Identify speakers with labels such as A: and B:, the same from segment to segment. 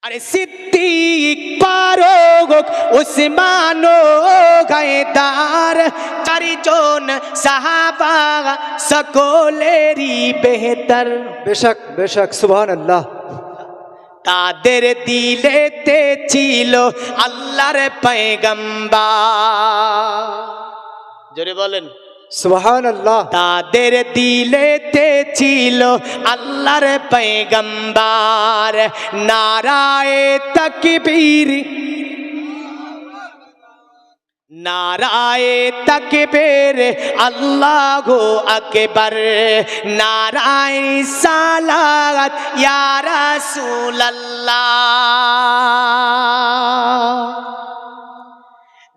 A: अरे सिद्दीक फारूक उस्मान गायदार चारिজন সাহাবা সকলেরই বেহতর।
B: বেশক বেশক, সুবহানাল্লাহ।
A: তাদের দিলেতে ছিল আল্লাহর পয়গম্বর। জোরে বলেন
B: সুবহানাল্লাহ।
A: তাদের দিলেতে ছিল আল্লাহর পয়গম্বর। নারায়ে তাকবীর, নারায়ে তাকবীর, আল্লাহু আকবার, নারায়ে সালাত ইয়া রাসূলুল্লাহ।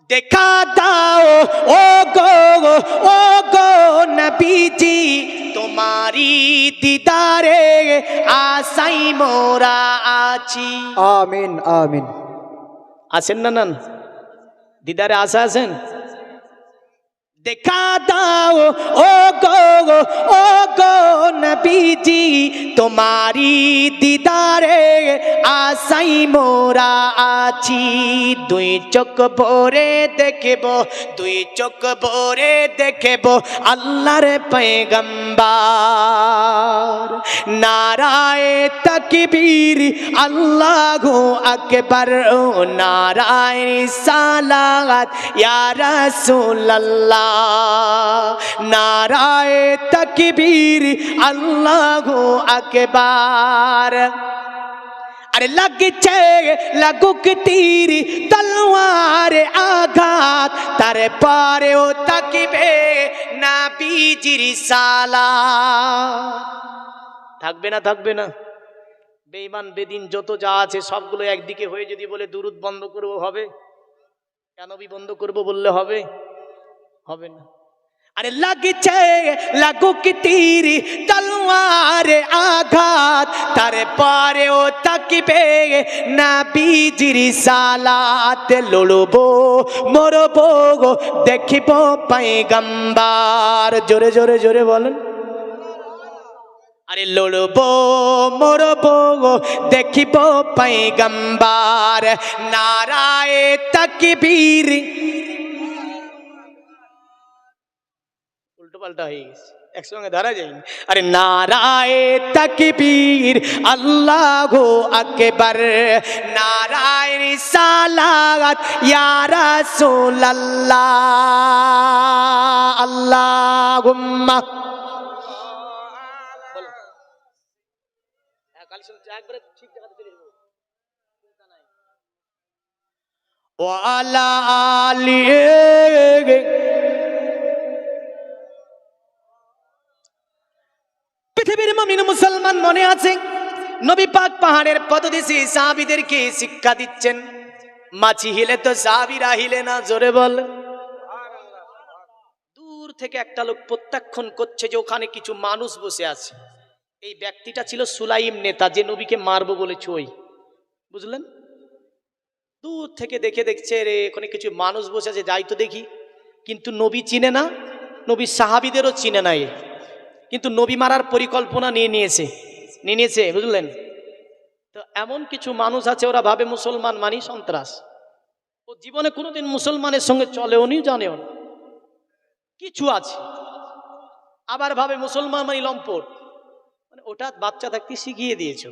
A: দেখা দাও ও গো নবীজি, তোমারি দিদারে আশাই মোরা আছি।
B: আমিন আমিন।
A: আছেন না নান? দিদারে আশা আছেন? দেখা দাও ও গো নবীজি, তোমারি দিদারে আশাই মোরা আছি। দুই চোখ ভরে দেখব, দুই চোখ ভরে দেখব আল্লাহর পয়গম্বর। নারায়ে তাকবীর, আল্লাহু আকবার, নারায়ে সালাত ইয়া রাসূলুল্লাহ। নারায়ে তাকবীর, আল্লাহু আকবার। আরে লাগছে লাগুক তীর তলোয়ার আঘাত, তারপরেও তাকবে নবীজির সালাত। থাকবে না থাকবে না? বেঈমান বেদিন যত যা আছে সবগুলো একদিকে হয়ে যদি বলে দুরূদ বন্ধ করব হবে? কেন নবী বন্ধ করব বললে হবে? হবে না। আরে লাগছে লাগুক তীর তলোয়ার আঘাত, তারপরেও তাকবে নবীজির সালাত। লড়বো মরবো দেখিব পয়গম্বর। জোরে জোরে জোরে বলেন। আরে লড়বো মরবো দেখিব পয়গম্বর। নারায়ে তাকবীর, উল্টো পাল্টা হয়ে গেছে, একসঙ্গে ধরা যায়নি। আরে নারায়ে তাকবীর, আল্লাহু আকবার, নারায়ে রিসালাত ইয়া রাসূলুল্লাহ। আল্লাহুম্মা ওয়া আলা আলিহি। পৃথিবীর মুমিন মুসলমান মনে আছে নবী পাক পাহাড়ের পদদেশে সাহাবীদেরকে শিক্ষা দিচ্ছেন। মাছি হিলে তো সাহাবীরা হিলে না। জোরে বল। দূর থেকে একটা লোক প্রত্যাখ্যান করছে যে ওখানে কিছু মানুষ বসে আছে। এই ব্যক্তিটা ছিল সুলাইম নেতা, যে নবীকে মারবো বলেছে ওই, বুঝলেন? দূর থেকে দেখে দেখছে রে ওখানে কিছু মানুষ বসে আছে, যাই তো দেখি। কিন্তু নবী চিনে না, নবী সাহাবীদেরও চিনে না। কিন্তু নবী মারার পরিকল্পনা নিয়ে নিয়েছে, বুঝলেন? তো এমন কিছু মানুষ আছে ওরা ভাবে মুসলমান মানি সন্ত্রাস। ও জীবনে কোনোদিন মুসলমানের সঙ্গে চলেও নি, জানেও না। কিছু আছে আবার ভাবে মুসলমান মানি লম্পট। মানে ওটা বাচ্চা থাকতে শিখিয়ে দিয়েছো,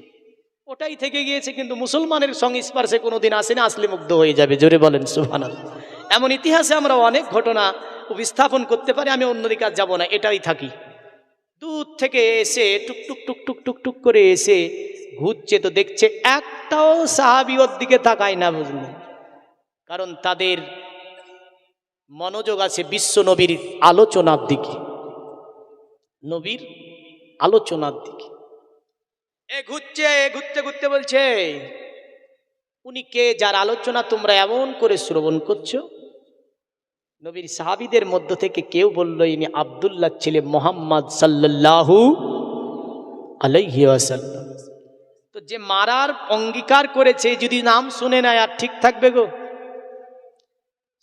A: ওটাই থেকে গিয়েছে, কিন্তু মুসলমানের সংস্পর্শে কোনোদিন আসেনি, আসলে মুগ্ধ হয়ে যাবে। জোরে বলেন সুবহানাল্লাহ। এমন ইতিহাসে আমরা অনেক ঘটনা উপস্থাপন করতে পারি। আমি অন্যদিকে আর যাবো না, এটাই থাকি। দূর থেকে এসে টুকটুক টুকটুক টুকটুক করে এসে ঘুরছে, তো দেখছে একটাও সাহাবী ওর দিকে তাকায় না, বুঝলেন? কারণ তাদের মনোযোগ আছে বিশ্ব নবীর আলোচনার দিকে, নবীর আলোচনার দিকে। এ ঘুরছে, ঘুরতে ঘুরতে বলছে উনি কে, যার আলোচনা তোমরা এমন করে শ্রবণ করছো? নবীর সাহাবীদের মধ্য থেকে কেউ বলল ইনি আব্দুল্লাহ ছেলে মুহাম্মদ সাল্লাল্লাহু আলাইহি ওয়াসাল্লাম। তো যে মারার অঙ্গীকার করেছে যদি নাম শুনে না আর ঠিক থাকবে গো?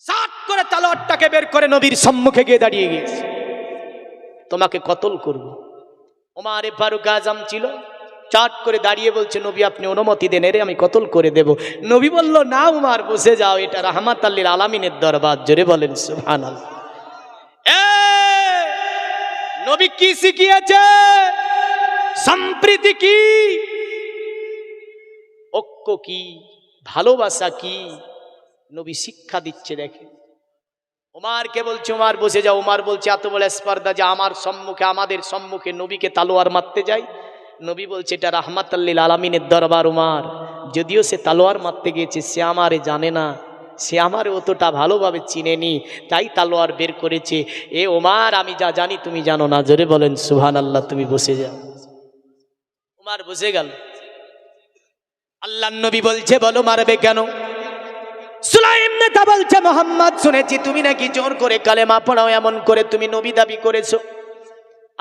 A: সাট করে তলোয়ারটাকে বের করে নবীর সম্মুখে গিয়ে দাঁড়িয়ে গেছে, তোমাকে কতল করব। ওমর ফারুক আজম ছিল, চাট করে দাঁড়িয়ে বলছে, নবী আপনি অনুমতি দেন, এরে আমি কতল করে দেব। নবী বলল, না উমার বসে যাও, এটা রাহমাত লিল আলামিনের দরবার। জোরে বলেন সুবহানাল্লাহ। নবী কি শিখিয়েছে? সম্প্রীতি কি, ঐক্য কি, ভালোবাসা কি, নবী শিক্ষা দিচ্ছে। দেখে উমারকে বলছে, উমার বসে যাও। উমার বলছে, এত বড় স্পর্ধা যে আমার সম্মুখে, আমাদের সম্মুখে নবীকে তালোয়ার মারতে যায়। নবী বলছে, এটা রাহমাতুল লিল আলামিনের দরবার। উমার, যদিও সে তালোয়ার মারতে গিয়েছে, সে আমারে জানে না, সে আমার অতটা ভালোভাবে চিনেনি, তাই তালোয়ার বের করেছে। এ উমার, আমি যা জানি তুমি জানো না। জোরে বলেন সুবহানাল্লাহ। তুমি বসে যাও। উমার বসে গেল। আল্লাহর নবী বলছে, বলো মারবে কেন? সুলাইম নেতা বলছে, মোহাম্মদ শুনেছি তুমি নাকি জোর করে কালেমা পড়াও, এমন করে তুমি নবী দাবি করেছো।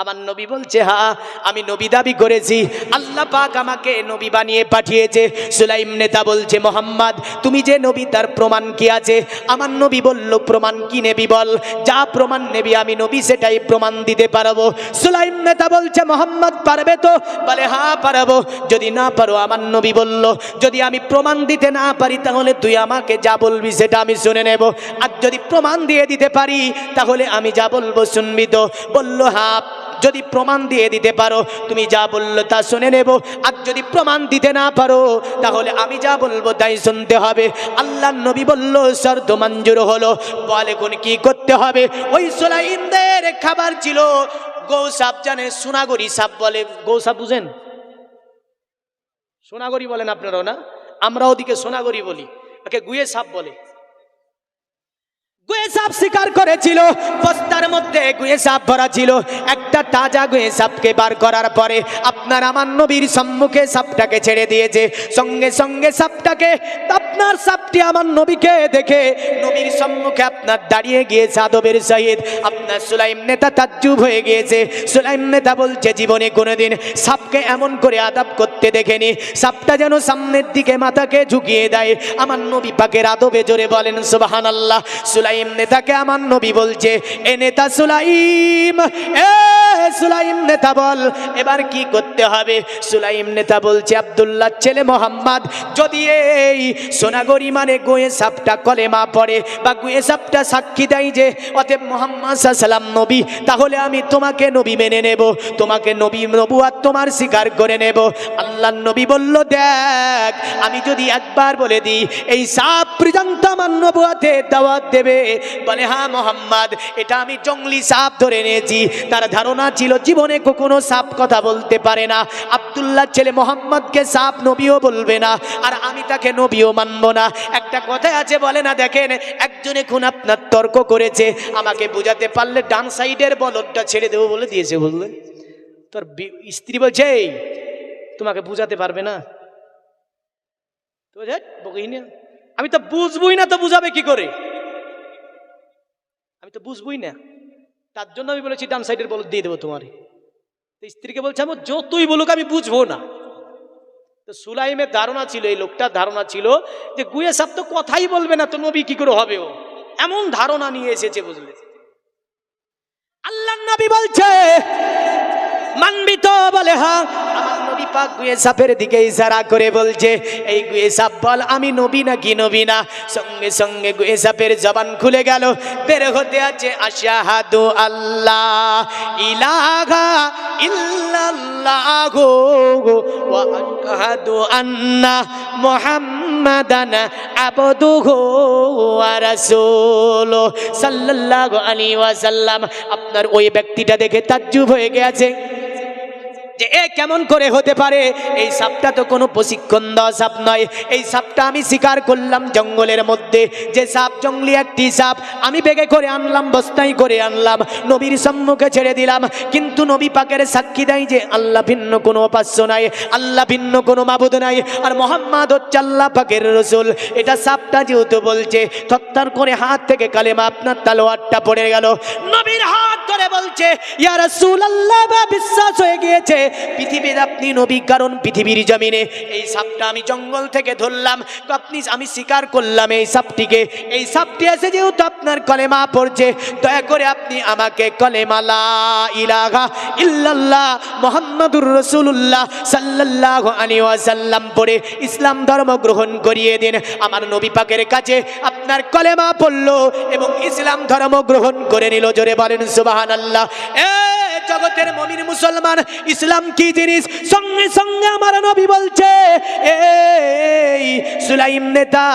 A: আমার নবী বলছে, হ্যাঁ আমি নবী দাবি করেছি, আল্লাহ পাক আমাকে নবী বানিয়ে পাঠিয়েছে। সুলাইম নেতা বলছে, মোহাম্মদ তুমি যে নবী তার প্রমাণ কি আছে? আমার নবী বলল, প্রমাণ কি নেবি বল, যা প্রমাণ নেবি আমি নবী সেটাই প্রমাণ দিতে পারবো। সুলাইম নেতা বলছে, মোহাম্মদ পারবে তো? বলে, হ্যাঁ পারবো। যদি না পারো, আমার নবী বলল, যদি আমি প্রমাণ দিতে না পারি তাহলে তুই আমাকে যা বলবি সেটা আমি শুনে নেব, আর যদি প্রমাণ দিয়ে দিতে পারি তাহলে আমি যা বলবো শুনবি তো? বলল, হ্যাঁ যদি প্রমাণ দিয়ে দিতে পারো তুমি যা বললো তা শুনে নেব, আর যদি প্রমাণ দিতে না পারো তাহলে আমি যা বলবো তাই শুনতে হবে। আল্লাহর নবী বলল, শর্ত মঞ্জুর হলো। বলে, কোন কি করতে হবে? ওই সুলাইমদের খাবার ছিল গৌসাপ, জানে সোনাগরি সাপ বলে। গৌসাপ বুঝেন? সোনাগরি বলেন আপনারাও না? আমরা ওদিকে সোনাগরি বলি, ওকে গুয়ে সাপ বলে। গুয়ে সাপ শিকার করেছিল, বস্তার মধ্যে গুয়ে সাপ ভরা ছিল। একটা তাজা গুয়ে সাপকে বার করার পরে আপনার আমার নবীর সম্মুখে সাপটাকে ছেড়ে দিয়েছে। সঙ্গে সঙ্গে সাপটাকে, আপনার সাপটি আমার নবীকে দেখে নবীর সম্মুখে আপনার দাঁড়িয়ে গিয়েছে আদবের সহিত। আপনার সুলাইম নেতা তাজ্জুব হয়ে গিয়েছে। সুলাইম নেতা বলছে, জীবনে কোনোদিন সাপকে এমন করে আদব করতে দেখেনি। সাপটা যেন সামনের দিকে মাথাকে ঝুঁকিয়ে দেয়। আমার নবী পাকের আদবে। জোরে বলেন সুবহানাল্লাহ। সুলাইম নেতাকে আমার নবী বলছে, এ নেতা সুলাইম, এ সুলাইম নেতা বল এবার কি করতে হবে? সুলাইম নেতা বলছে, আব্দুল্লাহ ছেলে মোহাম্মদ যদি এই সোনাগরি মানে গোয়ে সাপটা কলেমা পড়ে বা গোয়ে সাপটা সাক্ষী দেয় যে অতএব মুহাম্মদ সাল্লাল্লাহু আলাইহি ওয়াসাল্লাম নবী, তাহলে আমি তোমাকে নবী মেনে নেব, তোমাকে নবী নবুয়ত তোমার স্বীকার করে নেব। আল্লাহর নবী বলল, দেখ আমি যদি একবার বলে দিই এই সাপ পর্যন্ত আমার নবুয়তে দাওয়াত দেবে। বলে, হ্যাঁ মোহাম্মদ, এটা আমি জঙ্গলি সাপ ধরে নিয়েছি। তার ধারণা ছিল জীবনে কখনো সাপ কথা বলতে পারে না। আব্দুল্লাহ ছেলে মোহাম্মদকে সাপ নবীও বলবে না, আর আমি তাকে নবীও মানব না। একটা কথা আছে, বলে না, দেখেন একজন এখন আপনার তর্ক করেছে, আমাকে বোঝাতে পারলে ডান সাইডের বলদটা ছেড়ে দেবো বলে দিয়েছে, বুঝলেন? তোর স্ত্রী বলছে, তোমাকে বুঝাতে পারবে না। তো আমি তো বুঝবই না, তো বুঝাবে কি করে? আমি তো বুঝবই না, তার জন্য আমি বলেছি ডান সাইডের বলদ দিয়ে দেবো তোমার। স্ত্রীকে বলছে, আমি যতই বলুক আমি বুঝবো না। তো সুলাইমের ধারণা ছিল, এই লোকটার ধারণা ছিল যে গুয়ে সাপ তো কথাই বলবে না, তো নবী কি করে হবে? ও এমন ধারণা নিয়ে এসেছে, বুঝলে? আল্লাহর নবী বলছে, মানবি তো? বলে, হ্যাঁ। আমার নবী পাক গুয়ে সাপের দিকে ইশারা করে বলছে, এই গুয়ে সাপ বল আমি নবী নাকি নবী না। সঙ্গে সঙ্গে গুয়ে সাপের জবান খুলে গেল, বের হতে আছে, আশহাদু আল্লাহ ইলাহা ইল্লাল্লাহু ওয়া আশহাদু আন্না মুহাম্মাদান আবদুহু ওয়া রাসূলুহু সাল্লাল্লাহু আলাইহি ওয়াসাল্লাম। আপনার ওই ব্যক্তিটা দেখে তাজ্জুব হয়ে গেছে যে এ কেমন করে হতে পারে? এই সাপটা তো কোনো প্রশিক্ষণ দেওয়া সাপ নয়। এই সাপটা আমি শিকার করলাম জঙ্গলের মধ্যে, যে সাপ জঙ্গলি একটি সাপ, আমি বেগে করে আনলাম, বস্তায় করে আনলাম, নবীর সম্মুখে ছেড়ে দিলাম। কিন্তু নবী পাকের সাক্ষী দেয় যে আল্লাহ ভিন্ন কোনো উপাস্য নাই, আল্লাহ ভিন্ন কোনো মাবুদ নাই, আর মুহাম্মদ হচ্ছে আল্লাহ পাকের রাসূল। এটা সাপটা যেহেতু বলছে, থরথর করে হাত থেকে কালেমা আপনার তালোয়ারটা পড়ে গেল। নবীর হাত ধরে করে বলছে ইয়া রাসূলুল্লাহ, বা বিশ্বাস হয়ে গিয়েছে পৃথিবীর আপনি নবী, কারণ পৃথিবীর জমিনে এই সাপটা আমি জঙ্গল থেকে ধরলাম, আমি স্বীকার করলাম এই সাপটিকে, এই সাপটি এসে যেহেতু আপনার কলেমা পড়ছে, দয়া করে আপনি আমাকে কলেমা লা ইলাহা ইল্লাল্লাহ মুহাম্মাদুর রাসূলুল্লাহ সাল্লাল্লাহু আলাইহি ওয়াসাল্লাম পড়ে ইসলাম ধর্ম গ্রহণ করিয়ে দিন। আমার নবী পাকের কাছে আপনার কলেমা পড়লো এবং ইসলাম ধর্ম গ্রহণ করে নিল। জোরে বলেন সুবহানাল্লাহ। জগতের মুমিন মুসলমান, ইসলাম কি জিনিস? সঙ্গে সঙ্গে আমার নবী বলছে, এই সুলাইম নেতা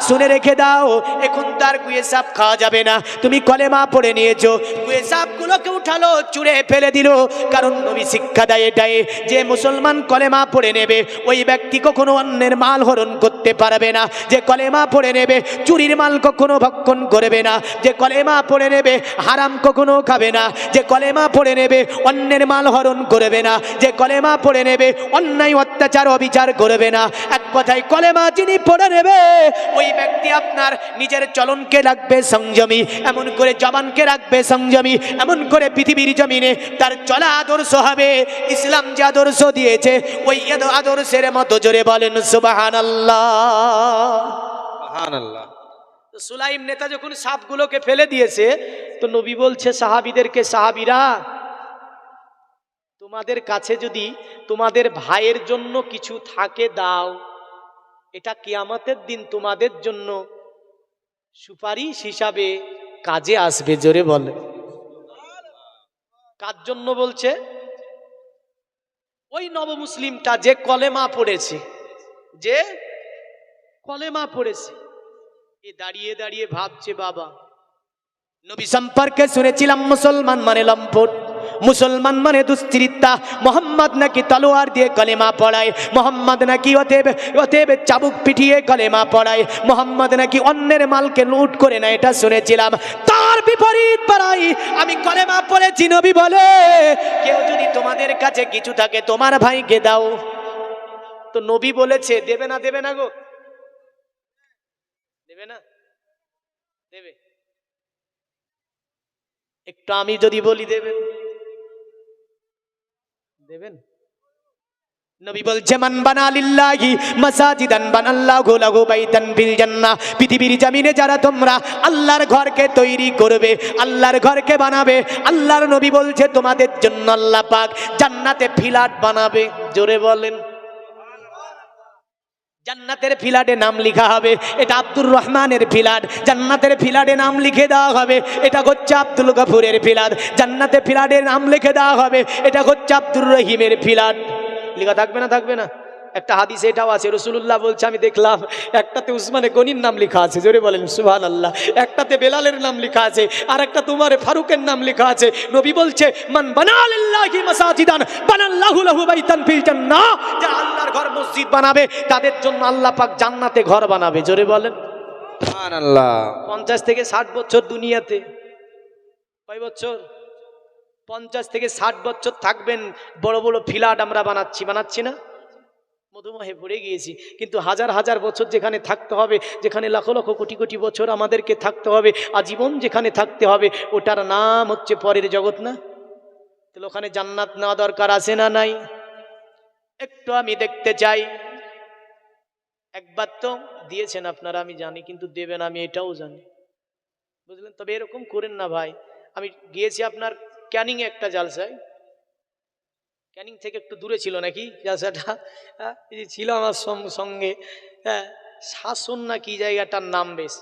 A: শুনে রেখে দাও, এখন তার গুয়ে সাপ খাওয়া যাবে না। তুমি কলেমা পড়ে নিয়েছো, গুয়ে সাপগুলোকে উঠালো, চুড়ে ফেলে দিল। কারণ নবী শিক্ষা দেয় এটাই, যে মুসলমান কলেমা পড়ে নেবে ওই ব্যক্তি কখনো অন্যের মাল হরণ করতে পারবে না। যে কলেমা পড়ে নেবে চুরির মাল কখনো ভক্ষণ করবে না। যে কলেমা পড়ে নেবে হারাম কখনো খাবে না। যে কলেমা পড়ে নেবে অন্যের মাল হরণ করবে না। যে কলেমা পড়ে নেবে অন্যায় অত্যাচার অবিচার করবে না। এক কথায় কলেমা যিনি পড়ে নেবে ওই ব্যক্তি আপনার নিজের চলনকে রাখবে সংযমী, এমন করে জবানকে রাখবে সংযমী, এমন করে পৃথিবীর জমিনে তার চলা আদর্শ হবে ইসলাম যে আদর্শ দিয়েছে ওই আদর্শের মতো। জোরে বলেন সুবহানাল্লাহ।
C: সুবহানাল্লাহ।
A: সুলাইম নেতা যখন সাপগুলোকে ফেলে দিয়েছে, তো নবী বলছে সাহাবীদেরকে, সাহাবীরা তোমাদের কাছে যদি তোমাদের ভাইয়ের জন্য কিছু থাকে দাও, এটা কিয়ামতের দিন তোমাদের জন্য সুপারিশ হিসাবে কাজে আসবে। জোরে বলে কার জন্য বলছে? ওই নবমুসলিমটা যে কলেমা পড়েছে, যে কলেমা পড়েছে, এ দাঁড়িয়ে দাঁড়িয়ে ভাবছে, বাবা নবী সম্পর্কে শুনেছিলাম মুসলমান মানে লম্পট, মুসলমান মানে দুশ্চরিত্রা, মোহাম্মদ নাকি তলোয়ার দিয়ে কলেমা পড়ায়, মোহাম্মদ নাকি অতএব চাবুক পিটিয়ে কলেমা পড়ায়, মোহাম্মদ নাকি অন্যের মালকে লুট করে না, এটা শুনেছিলাম। তার বিপরীত পাড়াই আমি কলেমা পড়েছি। নবী বলে কেউ যদি তোমাদের কাছে কিছু থাকে তোমার ভাইকে দাও। তো নবী বলেছে দেবে না, দেবে না গো, দেবে না, দেবে। একটু আমি যদি বলি দেবেন, দেবেন? নবী বলছে মান বানা লিল্লাহি মাসাজিদান বানাল্লাহু লাহু বাইতান ফিল জান্নাহ। পৃথিবীর জমিনে যারা তোমরা আল্লাহর ঘরকে তৈরি করবে, আল্লাহর ঘরকে বানাবে, আল্লাহর নবী বলছে তোমাদের জন্য আল্লাহ পাক জান্নাতে ফ্ল্যাট বানাবে। জোরে বলেন জান্নাতের ফ্ল্যাটে নাম লেখা হবে এটা আব্দুর রহমানের ফ্ল্যাট, জান্নাতের ফ্ল্যাটে নাম লিখে দেওয়া হবে এটা হচ্ছে আব্দুল গফুরের ফ্ল্যাট, জান্নাতে ফ্ল্যাটে নাম লিখে দেওয়া হবে এটা হচ্ছে আব্দুর রহিমের ফ্ল্যাট। লেখা থাকবে না, থাকবে না? একটা হাদিস এটাও আছে, রাসূলুল্লাহ বলছে আমি দেখলাম একটাতে উসমানে গনির নাম লেখা আছে। জোরে বলেন সুবহানাল্লাহ। একটাতে বেলালের নাম লেখা আছে, আর একটা তোমার ফারুকের নাম লেখা আছে। নবী বলছে মান বানা লিল্লাহি মাসাজিদান বানাল্লাহু লাহু বাইতান ফিল জান্নাহ। যারা আল্লাহর ঘর মসজিদ বানাবে তাদের জন্য আল্লাহ পাক জান্নাতে ঘর বানাবে। জোরে বলেন
C: সুবহানাল্লাহ।
A: 50 থেকে 60 বছর দুনিয়াতে, কয় বছর? 50 থেকে 60 বছর থাকবেন, বড় বড় ফ্ল্যাট আমরা বানাচ্ছি না? মধুমহে ভরে গিয়েছি, কিন্তু হাজার হাজার বছর যেখানে থাকতে হবে, যেখানে লাখ লক্ষ কোটি কোটি বছর আমাদেরকে থাকতে হবে, আজীবন যেখানে থাকতে হবে, ওটার নাম হচ্ছে পরের জগৎ না? তাহলে ওখানে জান্নাত নেওয়া দরকার আছে না নাই? একটু আমি দেখতে চাই। একবার তো দিয়েছেন আপনারা আমি জানি, কিন্তু দেবেন আমি এটাও জানি, বুঝলেন? তবে এরকম করেন না ভাই। আমি গিয়েছি আপনার ক্যানিং এ একটা জালসায়, ক্যানিং থেকে একটু দূরে ছিল নাকি জালসাটা, ছিল আমার সঙ্গে, শাসন না কি জায়গাটার নাম বেশ।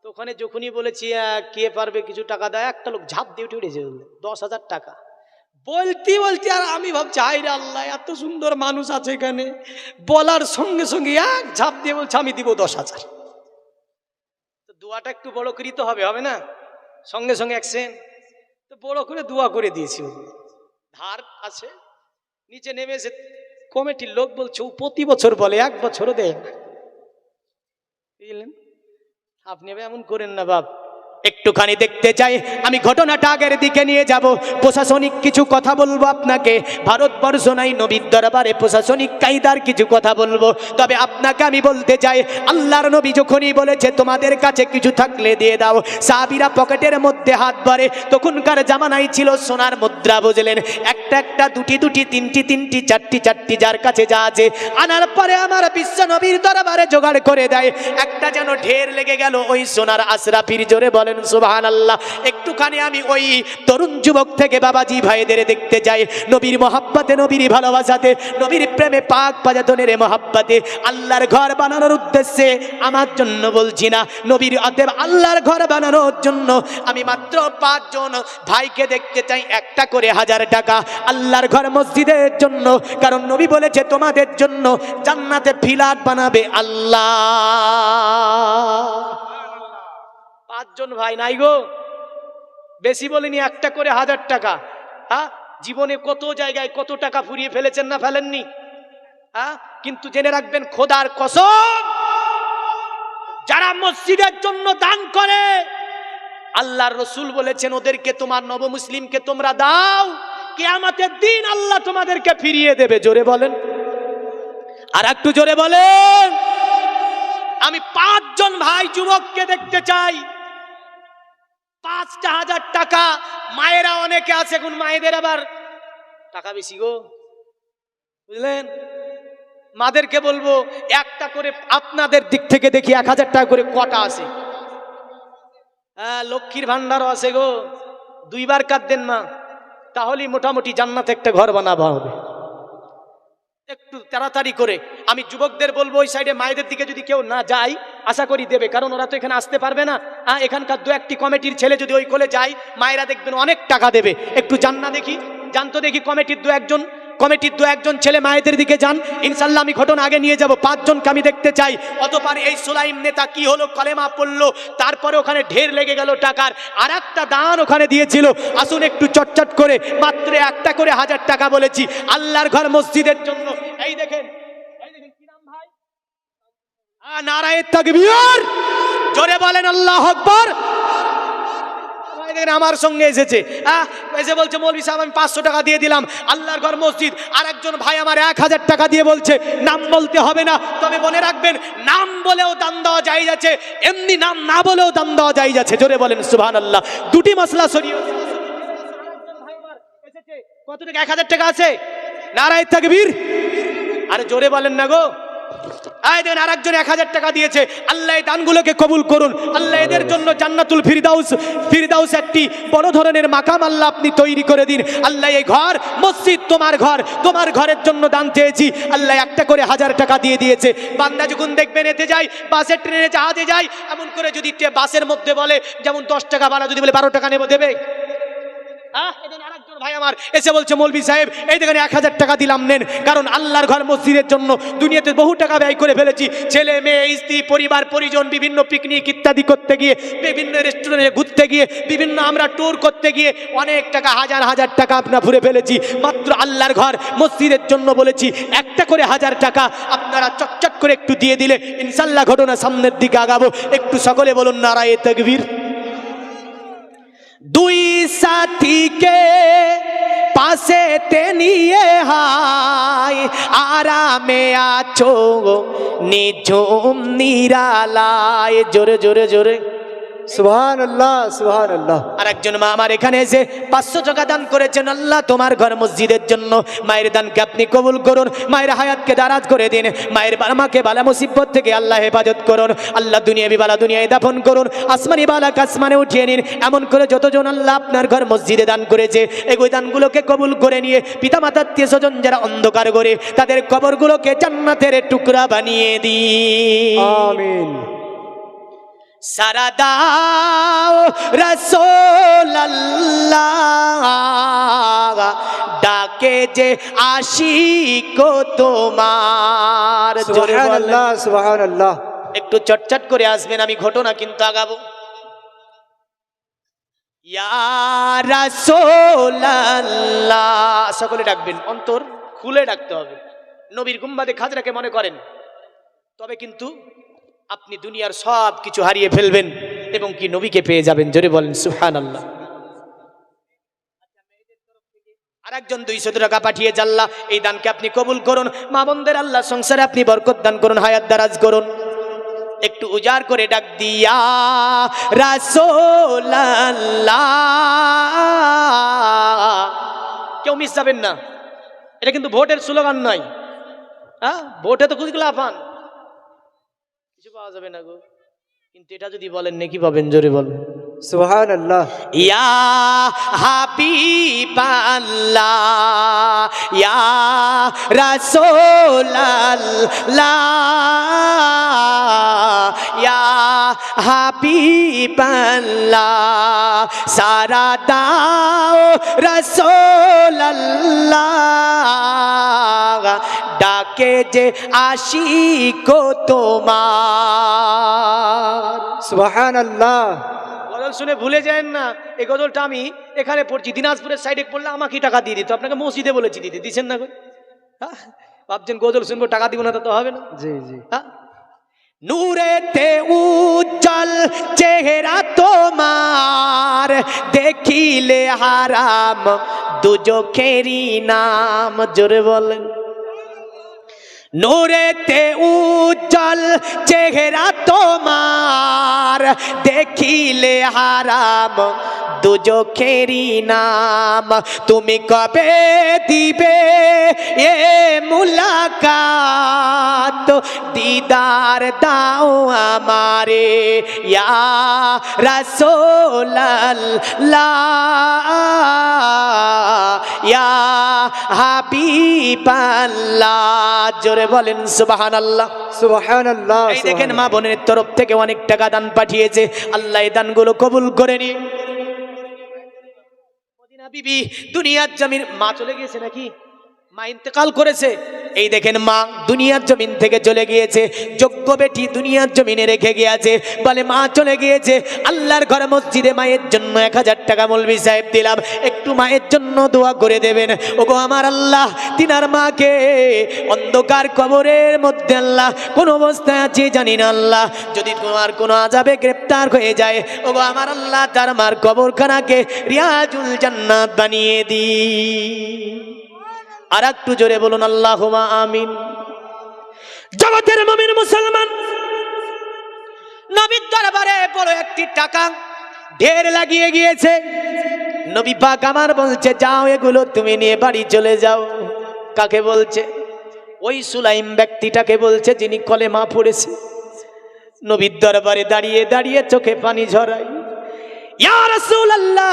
A: তো ওখানে যখনই বলেছি কে পারবে কিছু টাকা দেয়, একটা লোক ঝাঁপ দিয়ে উঠে উঠেছে 10,000 টাকা বলতে, আর আমি ভাবছি হায়রে আল্লাহ এত সুন্দর মানুষ আছে এখানে, বলার সঙ্গে সঙ্গে এক ঝাঁপ দিয়ে বলছে আমি দিব 10,000। তো দোয়াটা একটু বড় করিতে হবে, হবে না? সঙ্গে সঙ্গে অ্যাকশন, তো বড় করে দোয়া করে দিয়েছি। ধার আছে, নিচে নেমে এসে কমিটির লোক বলছে ও প্রতি বছর বলে, এক বছরও দেয় না। বুঝলেন? আপনি এমন করেন না বাপ, একটুখানি দেখতে চাই আমি, ঘটনাটা আগের দিকে নিয়ে যাব। প্রশাসনিক কিছু কথা বলবো আপনাকে, ভারতবর্ষ নাই নবীর দরবারে প্রশাসনিক কায়দার কিছু কথা বলবো। তবে আপনাকে আমি বলতে চাই, আল্লাহর নবী যখনই বলেছে তোমাদের কাছে কিছু থাকলে দিয়ে দাও, সাহাবীরা পকেটের মধ্যে হাত ভরে, তখনকার জামানায় ছিল সোনার মুদ্রা, বুঝলেন, একটা একটা, দুটি দুটি, তিনটি তিনটি, চারটি চারটি, যার কাছে যা আছে আনার পরে আমার বিশ্ব নবীর দরবারে জোগাড় করে দেয়। একটা যেন ঢের লেগে গেল ওই সোনার আশরাফির, জোরে বলেন সুবহানাল্লাহ। একটুখানি আমি ওই তরুণ যুবক থেকে বাবাজি ভাইদের দেখতে যাই, নবীর মহাব্বতে, নবীর ভালোবাসাতে, নবীর প্রেমে, পাক পাজাতনের মহাব্বতে, আল্লাহর ঘর বানানোর উদ্দেশ্যে, আমার জন্য বলছি না, নবীর অতএব আল্লাহর ঘর বানানোর জন্য আমি মাত্র 5 জন ভাইকে দেখতে চাই, একটা করে 1000 টাকা আল্লাহর ঘর মসজিদের জন্য। কারণ নবী বলেছে তোমাদের জন্য জান্নাতে ফ্ল্যাট বানাবে আল্লাহ। 5 জন ভাই নাই গো, বেশি বলিনি, একটা করে 1000 টাকা। হ্যাঁ, জীবনে কত জায়গায় কত টাকা ফুরিয়ে ফেলেছেন না ফেলেননি? হ্যাঁ, কিন্তু জেনে রাখবেন, খোদার কসম, যারা মসজিদের জন্য দান করে, আল্লাহর রসুল বলেছেন ওদেরকে, তোমার নবমুসলিমকে তোমরা দাও, কিয়ামতের দিন আল্লাহ তোমাদেরকে ফিরিয়ে দেবে। জোরে বলেন, আর একটু জোরে বলেন। আমি 5 জন ভাই যুবককে দেখতে চাই, 5,000 টাকা। মায়েরা অনেকে আছে, কোন মায়েদের আবার টাকা বেশি গো, বুঝলেন, মাদেরকে বলবো একটা করে, আপনাদের দিক থেকে দেখি 1000 টাকা করে কটা আছে? হ্যাঁ, লক্ষ্মীর ভান্ডারও আছে গো, 2 বার কাঁদেন মা, তাহলেই মোটামুটি জান্নাতে একটা ঘর বানাবা হবে। একটু তাড়াতাড়ি করে আমি যুবকদের বলবো, ওই সাইডে মায়েদের দিকে যদি কেউ না যায়, আশা করি দেবে, কারণ ওরা তো এখানে আসতে পারবে না। এখানকার 2-1টি কমিটির ছেলে যদি ওই কোলে যায়, মায়েরা দেখবেন অনেক টাকা দেবে। একটু যান না দেখি, জানতো দেখি, কমিটির 2-1জন ছেলে মায়েদের দিকে যান, ইনশাল্লাহ আমি ঘটনা আগে নিয়ে যাব। 5 জনকে আমি দেখতে চাই। অতঃপর এই সুলাইম নেতা কি হলো, কলেমা পড়লো, তারপরে ওখানে ঢের লেগে গেল টাকার, আর একটা দান ওখানে দিয়েছিল। আসুন একটু চটচট করে, মাত্র একটা করে 1000 টাকা বলেছি আল্লাহর ঘর মসজিদের জন্য। এই দেখেন, কি নাম ভাই? নারায়ে তাকবীর, জোরে বলেন আল্লাহু আকবার। আমার সঙ্গে এসেছে, এসে বলছে মৌলভী সাহেব আমি 500 টাকা দিয়ে দিলাম আল্লাহর ঘর মসজিদ। আর একজন ভাই আমার 1000 টাকা দিয়ে বলছে নাম বলতে হবে না। তবে মনে রাখবেন, নাম বলেও দান দেওয়া যায় যাচ্ছে, এমনি নাম না বলেও দান দেওয়া যায় যাচ্ছে। জোরে বলেন সুবহানাল্লাহ। 2টি মশলা সরিয়ে কত টাকা? 1000 টাকা আছে। নারায়ে তাকবীর, আরে জোরে বলেন না গো। দেখেন, আরেকজন 1000 টাকা দিয়েছে। আল্লাহ এই দানগুলোকে কবুল করুন। আল্লাহ এদের জন্য জান্নাতুল ফিরদাউস একটি বড় ধরনের মাকাম আল্লাহ আপনি তৈরি করে দিন। আল্লাহ এই ঘর মসজিদ তোমার ঘর, তোমার ঘরের জন্য দান চেয়েছি, আল্লাহ একটা করে 1000 টাকা দিয়ে দিয়েছে। বান্দা যখন দেখবেন এতে যায়, বাসে, ট্রেনে, জাহাজে যায়, এমন করে যদি বাসের মধ্যে বলে, যেমন 10 টাকা ভাড়া, যদি বলে 12 টাকা নেবো, দেবে? আরেকজন ভাই আমার এসে বলছে মৌলভী সাহেব এই দেখেন 1000 টাকা দিলাম, নেন। কারণ আল্লাহর ঘর মসজিদের জন্য দুনিয়াতে বহু টাকা ব্যয় করে ফেলেছি, ছেলে মেয়ে, স্ত্রী, পরিবার পরিজন, বিভিন্ন পিকনিক ইত্যাদি করতে গিয়ে, বিভিন্ন রেস্টুরেন্টে ঘুরতে গিয়ে, বিভিন্ন আমরা ট্যুর করতে গিয়ে অনেক টাকা, হাজার টাকা আপনারা ভরে ফেলেছি। মাত্র আল্লাহর ঘর মসজিদের জন্য বলেছি একটা করে 1000 টাকা আপনারা চটচট করে একটু দিয়ে দিলে ইনশাল্লাহ ঘটনা সামনের দিকে আগাবো। একটু সকলে বলুন নারায়ে তাকবীর। 2 সাথীকে পাশেতে নিয়ে হায়, আরামে আছো নিঝুম নিরালায়। জোরে জোরে জোরে
B: সুবহানাল্লাহ, সুবহানাল্লাহ।
A: আর একজন মা আমার এখানে এসে 500 টাকা দান করেছেন। আল্লাহ তোমার ঘর মসজিদের জন্য মায়ের দানকে আপনি কবুল করুন, মায়ের হায়াতকে দারাজ করে দিন, মায়ের আমাকে বালা মুসিবত থেকে আল্লাহ হেফাজত করুন। আল্লাহ দুনিয়াবি বালা দুনিয়ায় দাফন করুন, আসমানি বালা আসমানে উঠিয়ে নিন। এমন করে যতজন আল্লাহ আপনার ঘর মসজিদে দান করেছে, এই দানগুলোকে কবুল করে নিয়ে পিতামাতা আত্মীয় স্বজন যারা অন্ধকার করে, তাদের কবরগুলোকে জান্নাতের টুকরা বানিয়ে দিন।
B: আমিন।
A: সারা দাও রাসূলুল্লাহ, ডাকে যে আশিক তোমার।
B: সুবহানাল্লাহ, সুবহানাল্লাহ।
A: একটু চটচট করে আসবেন, আমি ঘটনা কিন্তু আগাবো। ইয়া রাসূলুল্লাহ, সকলে ডাকবেন, অন্তর খুলে ডাকতে হবে। নবীর গুম্বাদে খাজরাকে মনে করেন, তবে কিন্তু আপনি দুনিয়ার সব কিছু হারিয়ে ফেলবেন। এবং কি নবীকে পেয়ে যাবেন। জোরে বলেন সুবহানাল্লাহ। আর একজন 200 টাকা পাঠিয়ে আল্লাহ এই দানকে আপনি কবুল করুন। মা বোনদের আল্লাহ সংসারে আপনি বরকত দান করুন, হায়াত দারাজ করুন। একটু উজাড় করে ডাক দিয়া রাসূলুল্লাহ, কেউ মিস যাবেন না। এটা কিন্তু ভোটের স্লোগান নয়। হ্যাঁ, ভোটে তো খুঁজগুলা পান, কিছু পাওয়া যাবে না গো, কিন্তু এটা যদি বলেন নেকি পাবেন। জোরে বলেন
B: সুবহান আল্লাহ।
A: ইয়া হাবিবাল্লাহ ইয়া রাসূলুল্লাহ ইয়া হাবিবাল্লাহ, সারা দাও রাসূলুল্লাহ, ডাকে যে আশিক তোমার।
B: সুবহান আল্লাহ।
A: গজল শুনে ভুলে যান না, এই গজলটা আমি এখানে পড়ছি, দিনাজপুরের সাইডে পড়লে আমাকে টাকা দিয়ে দিত, আপনাকে মসজিদে বলেছি দিতে, দিচ্ছেন না? হ্যাঁ, ভাবছেন গজল শুনবো টাকা দিব না, তা তো হবে না।
B: জি জি।
A: হ্যাঁ, নূরেতে উজ্জ্বল চেহারা তোমার, দেখিলে হারাম দুজখেরই নাম। জোরে বলেন নূরেতে উজ্জ্বল চেহারা তোমার, দেখিলে হারাম দুজখেরই নাম। তুমি কবে দিবে এ মুলাকাত, দিদার দাও আমারে ইয়া রাসূলুল্লাহ ইয়া হাবিবাল্লাহ। জোরে বলেন সুবহানাল্লাহ।
B: সুবহান আল্লাহ।
A: এই দেখেন মা বোনের তরফ থেকে অনেক টাকা দান পাঠিয়েছে, আল্লাহ এই দানগুলো কবুল করে নিন। মদিনা বিবি দুনিয়ার জমিন, মা চলে গিয়েছে নাকি? মা ইন্তেকাল করেছে। এই দেখেন মা দুনিয়ার জমিন থেকে চলে গিয়েছে, যোগ্য বেটি দুনিয়ার জমিনে রেখে গিয়েছে। বলে মা চলে গিয়েছে, আল্লাহর ঘর মসজিদে মায়ের জন্য 1000 টাকা মৌলভী সাহেব দিলাম, একটু মায়ের জন্য দোয়া করে দেবেন। ওগো আমার আল্লাহ, তিনার মাকে অন্ধকার কবরের মধ্যে আল্লাহ কোন অবস্থায় আছে জানি না আল্লাহ, যদি তোমার কোনো আযাবে গ্রেফতার হয়ে যায়, ওগো আমার আল্লাহ তার মার কবরখানাকে রিয়াজুল জান্নাত বানিয়ে দি। আর একটু জোরে বলুন আল্লাহুম্মা আমিন। জগতের মুমিন মুসলমান, নবীর দরবারে বড় একটি টাকা ঢের লাগিয়ে গিয়েছে। নবী পাক আমার বলছে যাও এগুলো তুমি নিয়ে বাড়ি চলে যাও। কাকে বলছে? ওই সুলাইম ব্যক্তিটাকে বলছে যিনি কলেমা পড়েছে। নবীর দরবারে দাঁড়িয়ে দাঁড়িয়ে চোখে পানি ঝরায়, ইয়া রাসূলুল্লাহ,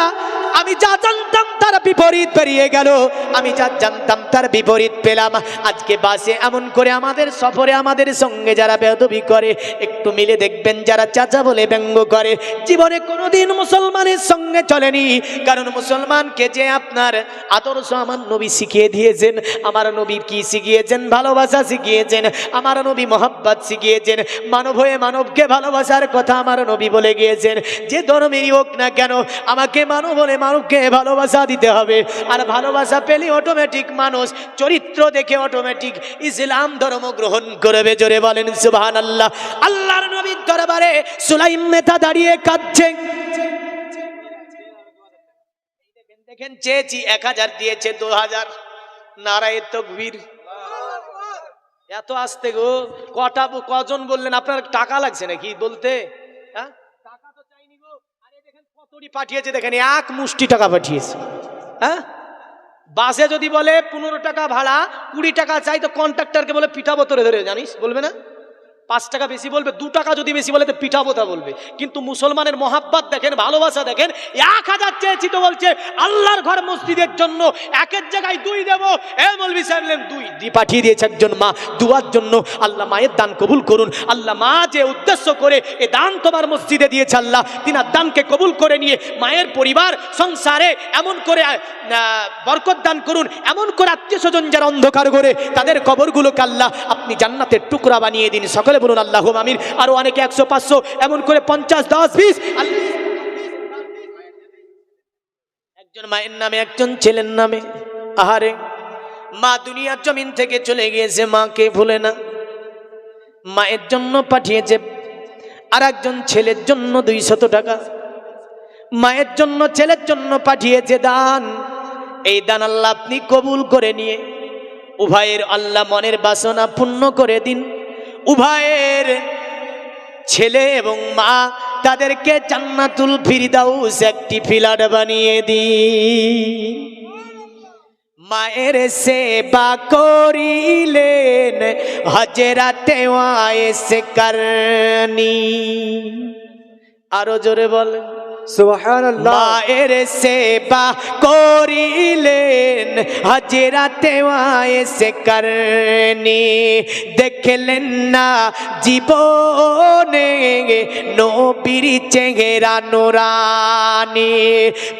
A: আমি যা জানতাম তার বিপরীত বেরিয়ে গেল, আমি যা জানতাম তার বিপরীত পেলাম। আজকে বাসে এমন করে আমাদের সফরে আমাদের সঙ্গে যারা বেয়াদবি করে, একটু মিলে দেখবেন যারা চাচা বলে ব্যঙ্গ করে, জীবনে কোনোদিন মুসলমানের সঙ্গে চলেনি। কারণ মুসলমানকে যে আপনার আদর্শ আমার নবী শিখিয়ে দিয়েছেন। আমার নবী কি শিখিয়েছেন? ভালোবাসা শিখিয়েছেন। আমার নবী মহব্বত শিখিয়েছেন। মানব হয়ে মানবকে ভালোবাসার কথা আমার নবী বলে গিয়েছেন। যে ধর্মেরই হোক না কেন, আমাকে মানব বলে মানবকে ভালোবাসা দিতে হবে। আর ভালোবাসা পেলে অটোমেটিক মানুষ চরিত্র দেখে অটোমেটিক ইসলাম ধর্ম গ্রহণ করবে। জোরে বলেন সুবহানাল্লাহ। আল্লাহর নবীর দরবারে সুলাইম নেতা দাঁড়িয়ে কাঁদছে। দেখেন চেয়েছি 1000 দিয়েছে 2000। নারায়ে তাকবীর। এত আসতে গো, কজন বললেন? আপনার টাকা লাগছে নাকি বলতে? হ্যাঁ, টাকা তো চাইনি গো। আরে দেখেন কতটি পাঠিয়েছে, দেখেন এক মুষ্টি টাকা পাঠিয়েছে। হ্যাঁ, বাসে যদি বলে 15 টাকা ভাড়া, 20 টাকা চাই, তো কন্ট্রাক্টরকে বলে পিঠাবো ধরে ধরে, জানিস বলবে না? 5 টাকা বেশি বলবে, 2 টাকা যদি বেশি বলে তো পিঠাবো তা বলবে। কিন্তু মুসলমানের মহাব্বত দেখেন, ভালোবাসা দেখেন। 1000 চেয়েছি তো বলছে আল্লাহর ঘর মসজিদের জন্য একের জায়গায় 2 দেবো। এ মৌলভী সাহেব 2 পাঠিয়ে দিয়েছে একজন মা দুয়ার জন্য। আল্লাহ মায়ের দান কবুল করুন। আল্লাহ মা যে উদ্দেশ্য করে এ দান তোমার মসজিদে দিয়েছে, আল্লাহ তিনার দানকে কবুল করে নিয়ে মায়ের পরিবার সংসারে এমন করে বরকত দান করুন। এমন করে আত্মীয় স্বজন যারা অন্ধকার করে তাদের কবরগুলোকে আল্লাহ আপনি জান্নাতের টুকরা বানিয়ে দিন। সকলে বলুন আল্লাহুম্মা আমিন। আরো অনেকে 100, 500 এমন করে 50, 10, 20। একজন মায়ের নামে, একজন ছেলের নামে। আহারে, মা দুনিয়ার জমিন থেকে চলে গিয়েছে, মাকে ভুলে না। মায়ের জন্য পাঠিয়েছে আর একজন ছেলের জন্য 200 টাকা, মায়ের জন্য ছেলের জন্য পাঠিয়েছে দান। এই দান আল্লাহ আপনি কবুল করে নিয়ে উভয়ের আল্লাহ মনের বাসনা পূর্ণ করে দিন। উভয়ের ছেলে এবং মা তাদেরকে জান্নাতুল ফিরদাউস একটি ফ্ল্যাট বানিয়ে দিন। মায়ের সেবা করিলেন হজরাতে ওয়াইস করনি। আরো জোরে বলেন
B: সুবহানাল্লাহ।
A: মায়ের সেবা করিলেন হজরাতে ওয়াইস করনি। দেখলেন না জীবনে নবীর চেহারা নুরানি।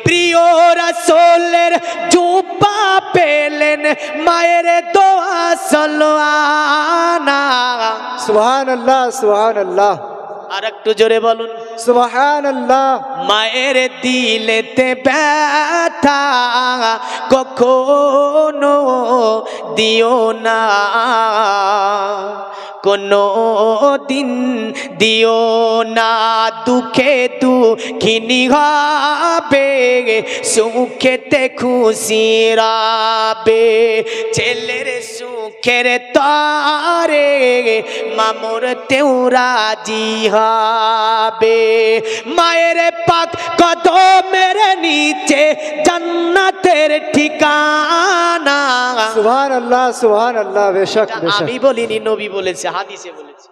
A: প্রিয় রাসূলের জুব্বা পেলেন মায়ের দোয়া সালানা।
B: সুবহানাল্লাহ সুবহানাল্লাহ।
A: আর একটু জোরে বলুন
B: সুবহানাল্লাহ।
A: মায়ের দিলেতে ব্যথা কখনো দিও না, কোনো দিন দিও না। দুঃখে দুঃখিনী হবে, সুখেতে খুশি রাবে। ছেলের সুখের তারে মামুর তেও রাজি হবে। মায়ের পাক কদমের নিচে জান্নাতের ঠিকানা।
B: সুবহানাল্লাহ সুবহানাল্লাহ। বেশক বেশক।
A: আমি বলিনি, নবী বলেছে, হাদিসে বলেছে।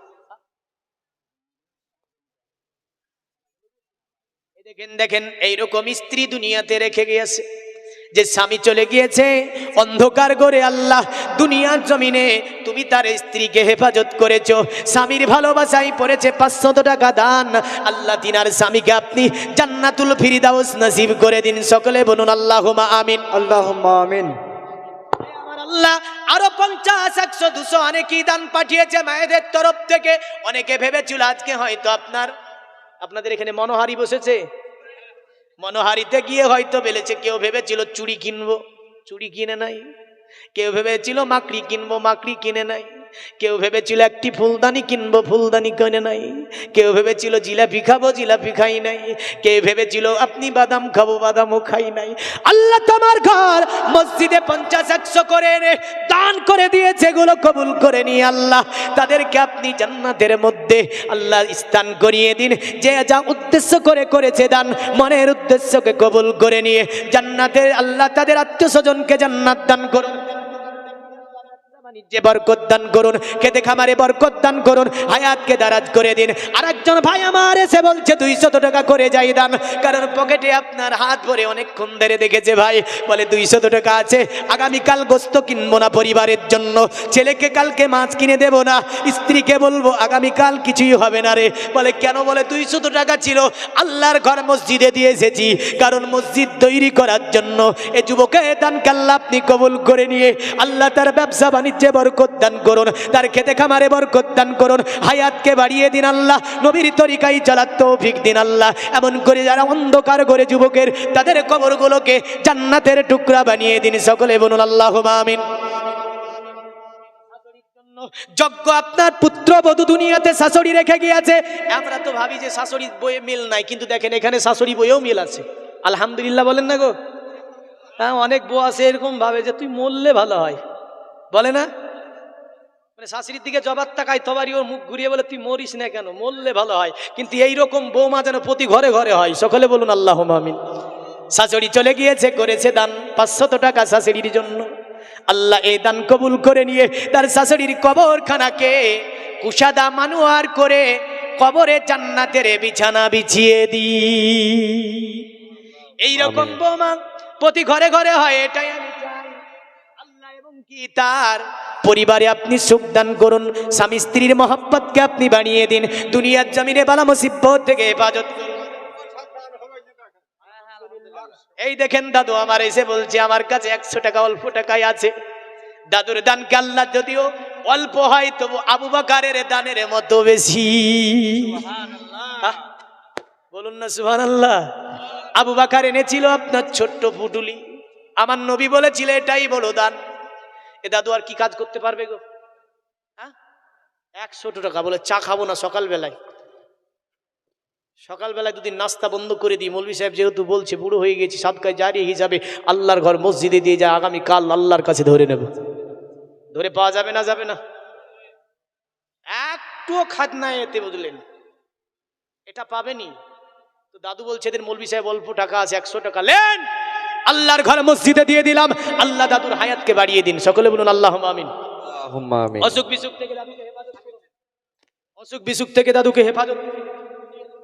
A: দেখেন দেখেন এইরকম স্ত্রী দুনিয়াতে রেখে গিয়েছে, যে স্বামী চলে গিয়েছে অন্ধকার করে, আল্লাহ দুনিয়ার জমিনে তুমি তার স্ত্রীকে হেফাজত করেছো, স্বামীর ভালোবাসায় পড়েছে 500 টাকা দান। আল্লাহ তিনার স্বামীকে আপনি জান্নাতুল ফিরদাউস নসিব করে দিন। সকলে বলুন আল্লাহুম্মা আমিন।
B: আল্লাহুম্মা আমিন।
A: আমার আল্লাহ আরো 50, 100, 200 অনেকেই দান পাঠিয়েছে মায়েদের তরফ থেকে। অনেকে ভেবেছিল আজকে হয়তো আপনাদের এখানে মনোহারি বসেছে, মনোহারিতে গিয়ে হয়তো বলেছে, কেউ ভেবেছিল চুড়ি কিনবো, চুড়ি কিনে নাই। কেউ ভেবেছিল মাকড়ি কিনবো, মাকড়ি কিনে নাই। কেউ ভেবেছিল একটি ফুলদানি কিনবো, ফুলদানি কিনে নাই। কেউ ভেবেছিল জিলাপি খাবো, জিলাপি খাই নাই। কেউ ভেবেছিল আপনি বাদাম খাবো, বাদামও খাই নাই। আল্লাহ তোমার ঘর মসজিদে 50, 100 করে দান করে দিয়েছে, এগুলো কবুল করে নিয়ে আল্লাহ তাদেরকে আপনি জান্নাতের মধ্যে আল্লাহ স্থান করিয়ে দিন। যে যা উদ্দেশ্য করে করেছে দান, মনের উদ্দেশ্যকে কবুল করে নিয়ে জান্নাতের আল্লাহ তাদের আত্মীয় স্বজনকে জান্নাত দান করুন, বাণিজ্যে বরকত দান করুন, খেতে খামারে বরকত দান করুন, হায়াতকে দারাজ করে দিন। আর একজন ভাই আমার এসে বলছে 200 টাকা করে যাই দান, কারণ পকেটে আপনার হাত ভরে অনেকক্ষণ ধরে দেখেছে ভাই, বলে 200 টাকা আছে, আগামীকাল গোস্ত কিনবো না পরিবারের জন্য, ছেলেকে কালকে মাছ কিনে দেব না, স্ত্রীকে বলবো আগামীকাল কিছুই হবে না রে। বলে কেন? বলে 200 টাকা ছিল, আল্লাহর ঘর মসজিদে দিয়ে এসেছি, কারণ মসজিদ তৈরি করার জন্য। এ যুবকের দানকে আল্লাহ আপনি কবুল করে নিয়ে আল্লাহ তার ব্যবসা বাণিজ্য বরকত দান করুন, তার খেতে খামারে বরকত দান করুন, হায়াতকে বাড়িয়ে দিন আল্লাহ, নবীর তরিকায় চলার তৌফিক দিন আল্লাহ। এমন করে যারা অন্ধকার করে যুবকের, তাদের কবরগুলোকে জান্নাতের টুকরা বানিয়ে দিন। সকলে বলুন আল্লাহুম্মা আমিন। যজ্ঞ আপনার পুত্রবধূ দুনিয়াতে শাশুড়ি রেখে গিয়েছে। আমরা তো ভাবি যে শাশুড়ির বইয়ে মিল নাই, কিন্তু দেখেন এখানে শাশুড়ি বইয়েও মিল আছে। আলহামদুলিল্লাহ বলেন না গো? হ্যাঁ, অনেক বউ আছে এরকম ভাবে যে তুই মরলে ভালো হয়, বলে না? মানে শাশুড়ির দিকে জবাব তাকায়, তবারি ওর মুখ ঘুরিয়ে বলে তুই মরিস না কেন, মরলে ভালো হয়। কিন্তু এইরকম বৌমা যেন প্রতি ঘরে ঘরে হয়। সকলে বলুন আল্লাহুম্মা আমিন। শাশুড়ি চলে গিয়েছে, করেছে দান 500 টাকা শাশুড়ির জন্য। আল্লাহ এই দান কবুল করে নিয়ে তার শাশুড়ির কবরখানাকে কুশাদা মানুয়ার করে কবরে জান্নাতের বিছানা বিছিয়ে দি। এইরকম বৌমা প্রতি ঘরে ঘরে হয়, এটাই আমি চাই। আল্লাহ এবং কি তার পরিবারে আপনি সুখ দান করুন, স্বামী স্ত্রীর মহব্বতকে আপনি বানিয়ে দিন, দুনিয়ার জমিনে বালা মুসিবত থেকে হেফাজত করুন। এই দেখেন দাদু আমার এসে বলছে আমার কাছে 100 টাকা অল্প টাকায় আছে। দাদুর দানকে আল্লাহ যদিও অল্প হয়, তবু আবু বকরের দানের মতো বেশি। বলুন না সুবহানাল্লাহ। আবু বকর এনেছিল আপনার ছোট্ট পুটুলি, আমার নবী বলেছিল এটাই বড় দান। এ দাদু আর কি কাজ করতে পারবে গো? হ্যাঁ, 100 টাকা বলে চা খাবো না সকাল বেলায়, সকালবেলায় দুদিন নাস্তা বন্ধ করে দিই, মৌলভী সাহেব যেহেতু বলছে বুড়ো হয়ে গেছি, সাদকায় জারি হিসাবে আল্লাহর ঘর মসজিদে দিয়ে যায়, আগামী কাল আল্লাহর কাছে ধরে নেব। ধরে পাওয়া যাবে না? যাবে না? একটুও খাদ নাই এতে, বুঝলেন? এটা পাবেনি তো। দাদু বলছে এদের মৌলভী সাহেব অল্প টাকা আছে, 100 টাকা লেন, আল্লাহর ঘর মসজিদে দিয়ে দিলাম, আল্লাহ দাদুর হায়াতকে বাড়িয়ে দিন। সকলে বলুন আল্লাহুম্মা আমিন।
B: আল্লাহুম্মা আমিন।
A: অসুখ বিসুখ থেকে দাদুকে হেফাজত করুন, অসুখ বিসুখ থেকে দাদুকে হেফাজত করুন,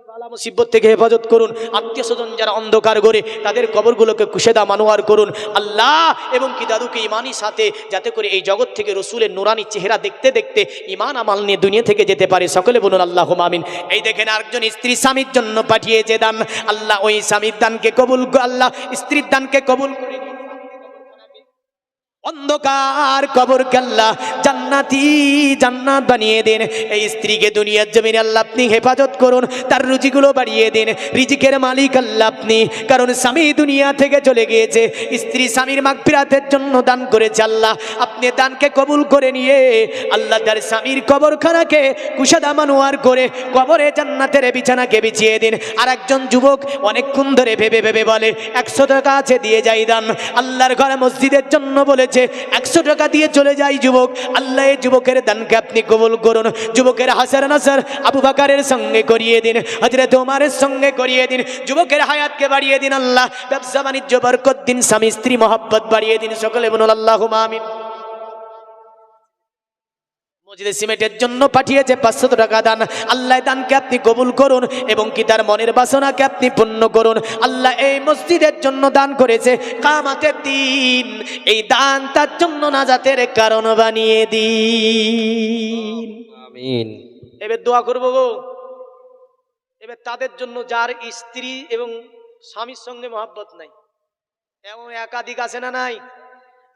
A: বালা মুসিবত থেকে হেফাজত করুন। আত্মীয় স্বজন যারা অন্ধকার করে তাদের কবরগুলোকে কুশেদা মানোয়ার করুন আল্লাহ, এবং কি দাদুকে ইমানের সাথে, যাতে করে এই জগৎ থেকে রসুলের নুরানি চেহারা দেখতে দেখতে ইমান আমাল নিয়ে দুনিয়া থেকে যেতে পারে। সকলে বলুন আল্লাহুম্মা আমিন। এই দেখেন আরেকজন স্ত্রী স্বামীর জন্য পাঠিয়েছে দান, আল্লাহ ওই স্বামীর দানকে কবুল, আল্লাহ স্ত্রীর দানকে কবুল করে দিন। অন্ধকার কবরকে আল্লাহ জান্নাতি জান্নাত বানিয়ে দেন। এই স্ত্রীকে দুনিয়ার জমিনে আল্লাহ আপনি হেফাজত করুন, তার রুজিগুলো বাড়িয়ে দেন। রিজিকের মালিক আল্লাহ আপনি, কারণ স্বামী দুনিয়া থেকে চলে গিয়েছে, স্ত্রী স্বামীর মাগফিরাতের জন্য দান করেছে। আল্লাহ আপনি দানকে কবুল করে নিয়ে আল্লাহ তার স্বামীর কবরখানাকে কুশাদা মানোয়ার করে কবরে জান্নাতের বিছানাকে বিছিয়ে দিন। আর একজন যুবক অনেকক্ষণ ধরে ভেবে ভেবে বলে 100 টাকা আছে দিয়ে যাই দান, আল্লাহর ঘরে মসজিদের জন্য বলেছে 100 টাকা দিয়ে চলে যাই যুবক। আল্লাহ এই যুবকের দানকে আপনি কবুল করুন। যুবকের হাসার নাসার আবু বকরের সঙ্গে করিয়ে দিন, হযরত ওমরের সঙ্গে করিয়ে দিন। যুবকের হায়াতকে বাড়িয়ে দিন আল্লাহ, ব্যবসা বাণিজ্য বরকত দিন, স্বামী স্ত্রী মহব্বত বাড়িয়ে দিন। সকলে বলুন আল্লাহুম্মা আমিন। মসজিদে সিমেন্টের জন্য পাঠিয়েছে 500 টাকা দান, আল্লাহ দানকে আপনি কবুল করুন এবং কি তার মনের বাসনাকে আপনি পূর্ণ করুন। আল্লাহ এই মসজিদের জন্য দান করেছে, কিয়ামতের দিন এই দান তার জন্য নাজাতের কারণ বানিয়ে দিন।
B: আমিন।
A: এবার দোয়া করবো গো, এবার তাদের জন্য যার স্ত্রী এবং স্বামীর সঙ্গে মহব্বত নাই, এমন একাধিক আছে না নাই?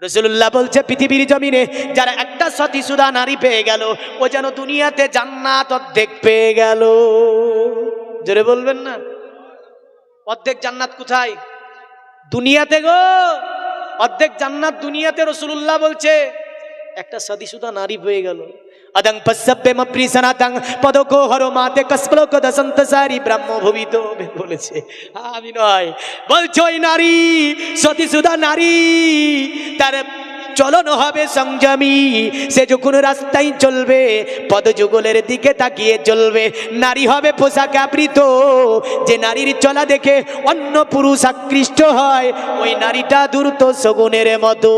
A: রাসূলুল্লাহ বলছে পৃথিবীর জমিনে যারা একটা সতীসুধা নারী পেয়ে গেল, ও যেন দুনিয়াতে জান্নাত অর্ধেক পেয়ে গেল। জোরে বলবেন না? অর্ধেক জান্নাত কোথায়? দুনিয়াতে গো, অর্ধেক জান্নাত দুনিয়াতে। রাসূলুল্লাহ বলছে একটা সতীসুধা নারী পেয়ে গেল, আদং পসব্বে মপ্রিসনাতং পদকো হরমাতে কসপলক দসন্তসারি ব্রহ্ম ভবিত বলেছে। আমি নয়, বলছো ওই নারী, সতীসুধা নারী, তার চলন হবে সংযমী। সে যখন রাস্তায় চলবে পদযুগলের দিকে তাকিয়ে চলবে। নারী হবে পোশাকে আবৃত, যে নারীর চলা দেখে অন্য পুরুষ আকৃষ্ট হয়, ওই নারীটা দ্রুত শগুনের মতো।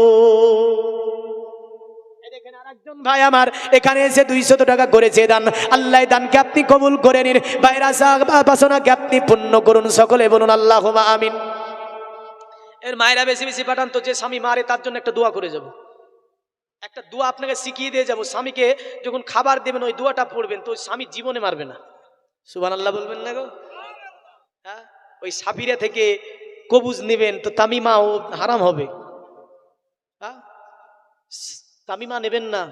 A: একজন ভাই আমার এখানে এসে 200 টাকা করেছে দান, আল্লাহ দানকে আপনি কবুল করে নিন, ভাইরা বাসনাকে আপনি পূর্ণ করুন। সকলে বলুন আল্লাহুম্মা আমিন। এর মায়েরা বেশি বেশি পাঠান তো, যে স্বামী মারে তার জন্য একটা দোয়া করে যাব, একটা দোয়া আপনাকে শিখিয়ে দিয়ে যাব। স্বামীকে যখন খাবার দেবেন ওই দোয়াটা পড়বেন, তো স্বামী জীবনে মারবে না। সুবহানাল্লাহ বলবেন না গো? হ্যাঁ, ওই সাফিরা থেকে কবুজ নেবেন তো তামিমা ও হারাম হবে। হ্যাঁ, তামিমা নেবেন না,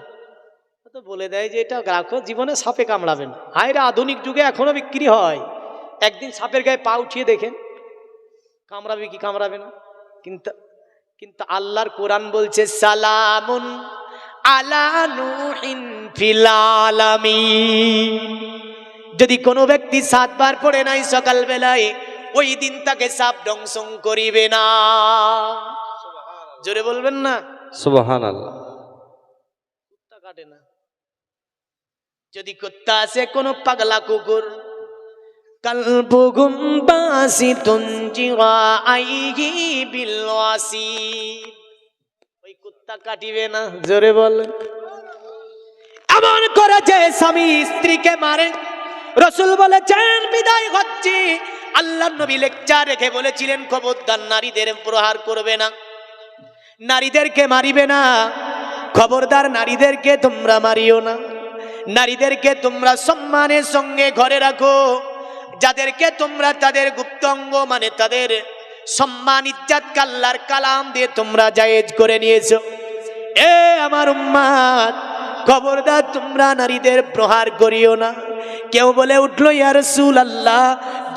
A: তো বলে দেয় যে এটা রাখো, জীবনে সাপে কামড়াবেন। হায়রা আধুনিক যুগে এখনো বিক্রি হয়। একদিন সাপের গায়ে পা উঠিয়ে দেখেন, কামড়াবে কি কামড়াবে না? কিন্তু আল্লাহর কোরআন বলছে সালামুন আলা নূহিন ফিল আলামিন। যদি কোনো ব্যক্তি 7 বার পড়ে নাই সকাল বেলায়, ওই দিন তাকে সাপ দংশন করিবে না। জোরে বলবেন না
B: সুবহানাল্লাহ।
A: কুত্তা কাটে না। যদি কুত্তা আছে কোনো পাগলা কুকুর, কালবুগুম বাসিতুন জিওয়াইহি বিল ওয়াসিদ, ওই কুত্তা কাটিবে না। জোরে বলেন। এমন করেছে স্বামী স্ত্রীকে মারে। রাসূল বলেছেন বিদায় হচ্ছে, আল্লাহর নবী লেকচার রেখে বলেছিলেন খবরদার নারীদের প্রহার করবে না, নারীদেরকে মারিবে না, খবরদার নারীদেরকে তোমরা মারিও না, নারীদেরকে তোমরা সম্মানের সঙ্গে ঘরে রাখো। যাদেরকে তোমরা তাদের গুপ্তাঙ্গ মানে তাদের সম্মান ইজ্জত আল্লাহর কালাম দিয়ে তোমরা জায়েজ করে নিয়েছো, এ আমার উম্মাত, খবরদার তোমরা নারীদের প্রহার করিও না। কেউ বলে উঠলো ইয়া রাসূলুল্লাহ,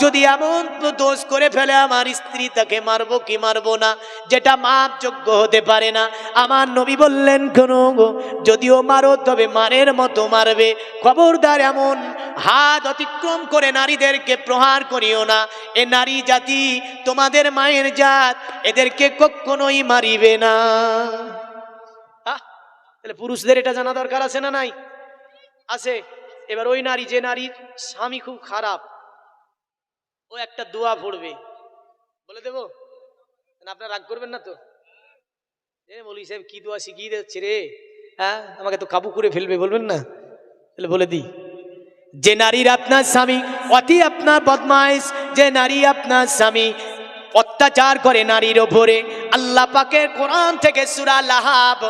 A: যদি এমন দোষ করে ফেলে আমার স্ত্রী, তাকে মারবো কি মারবো না, যেটা মাপযোগ্য হতে পারে না। আমার নবী বললেন, কোনো যদিও মারো তবে মারের মতো মারবে, খবরদার এমন হাত অতিক্রম করে নারীদেরকে প্রহার করিও না। এ নারী জাতি তোমাদের মায়ের জাত, এদেরকে কখনোই মারিবে না। তাহলে পুরুষদের এটা জানা দরকার আছে না নাই? আছে। এবার ওই নারী, যে নারীর স্বামী খুব খারাপ, ও একটা দোয়া পড়বে, বলে দেবো না? আপনারা রাগ করবেন না তো? মৌলভী সাহেব কি দোয়া শিখিয়ে দিচ্ছে রে, হ্যাঁ আমাকে তো কাবু করে ফেলবে, বলবেন না? তাহলে বলে দিই, যে নারীর আপনার স্বামী অতি আপনার বদমাইশ, যে নারী আপনার স্বামী অত্যাচার করে নারীর ওপরে, আল্লাহ পাকের কোরআন থেকে সূরা লাহাব,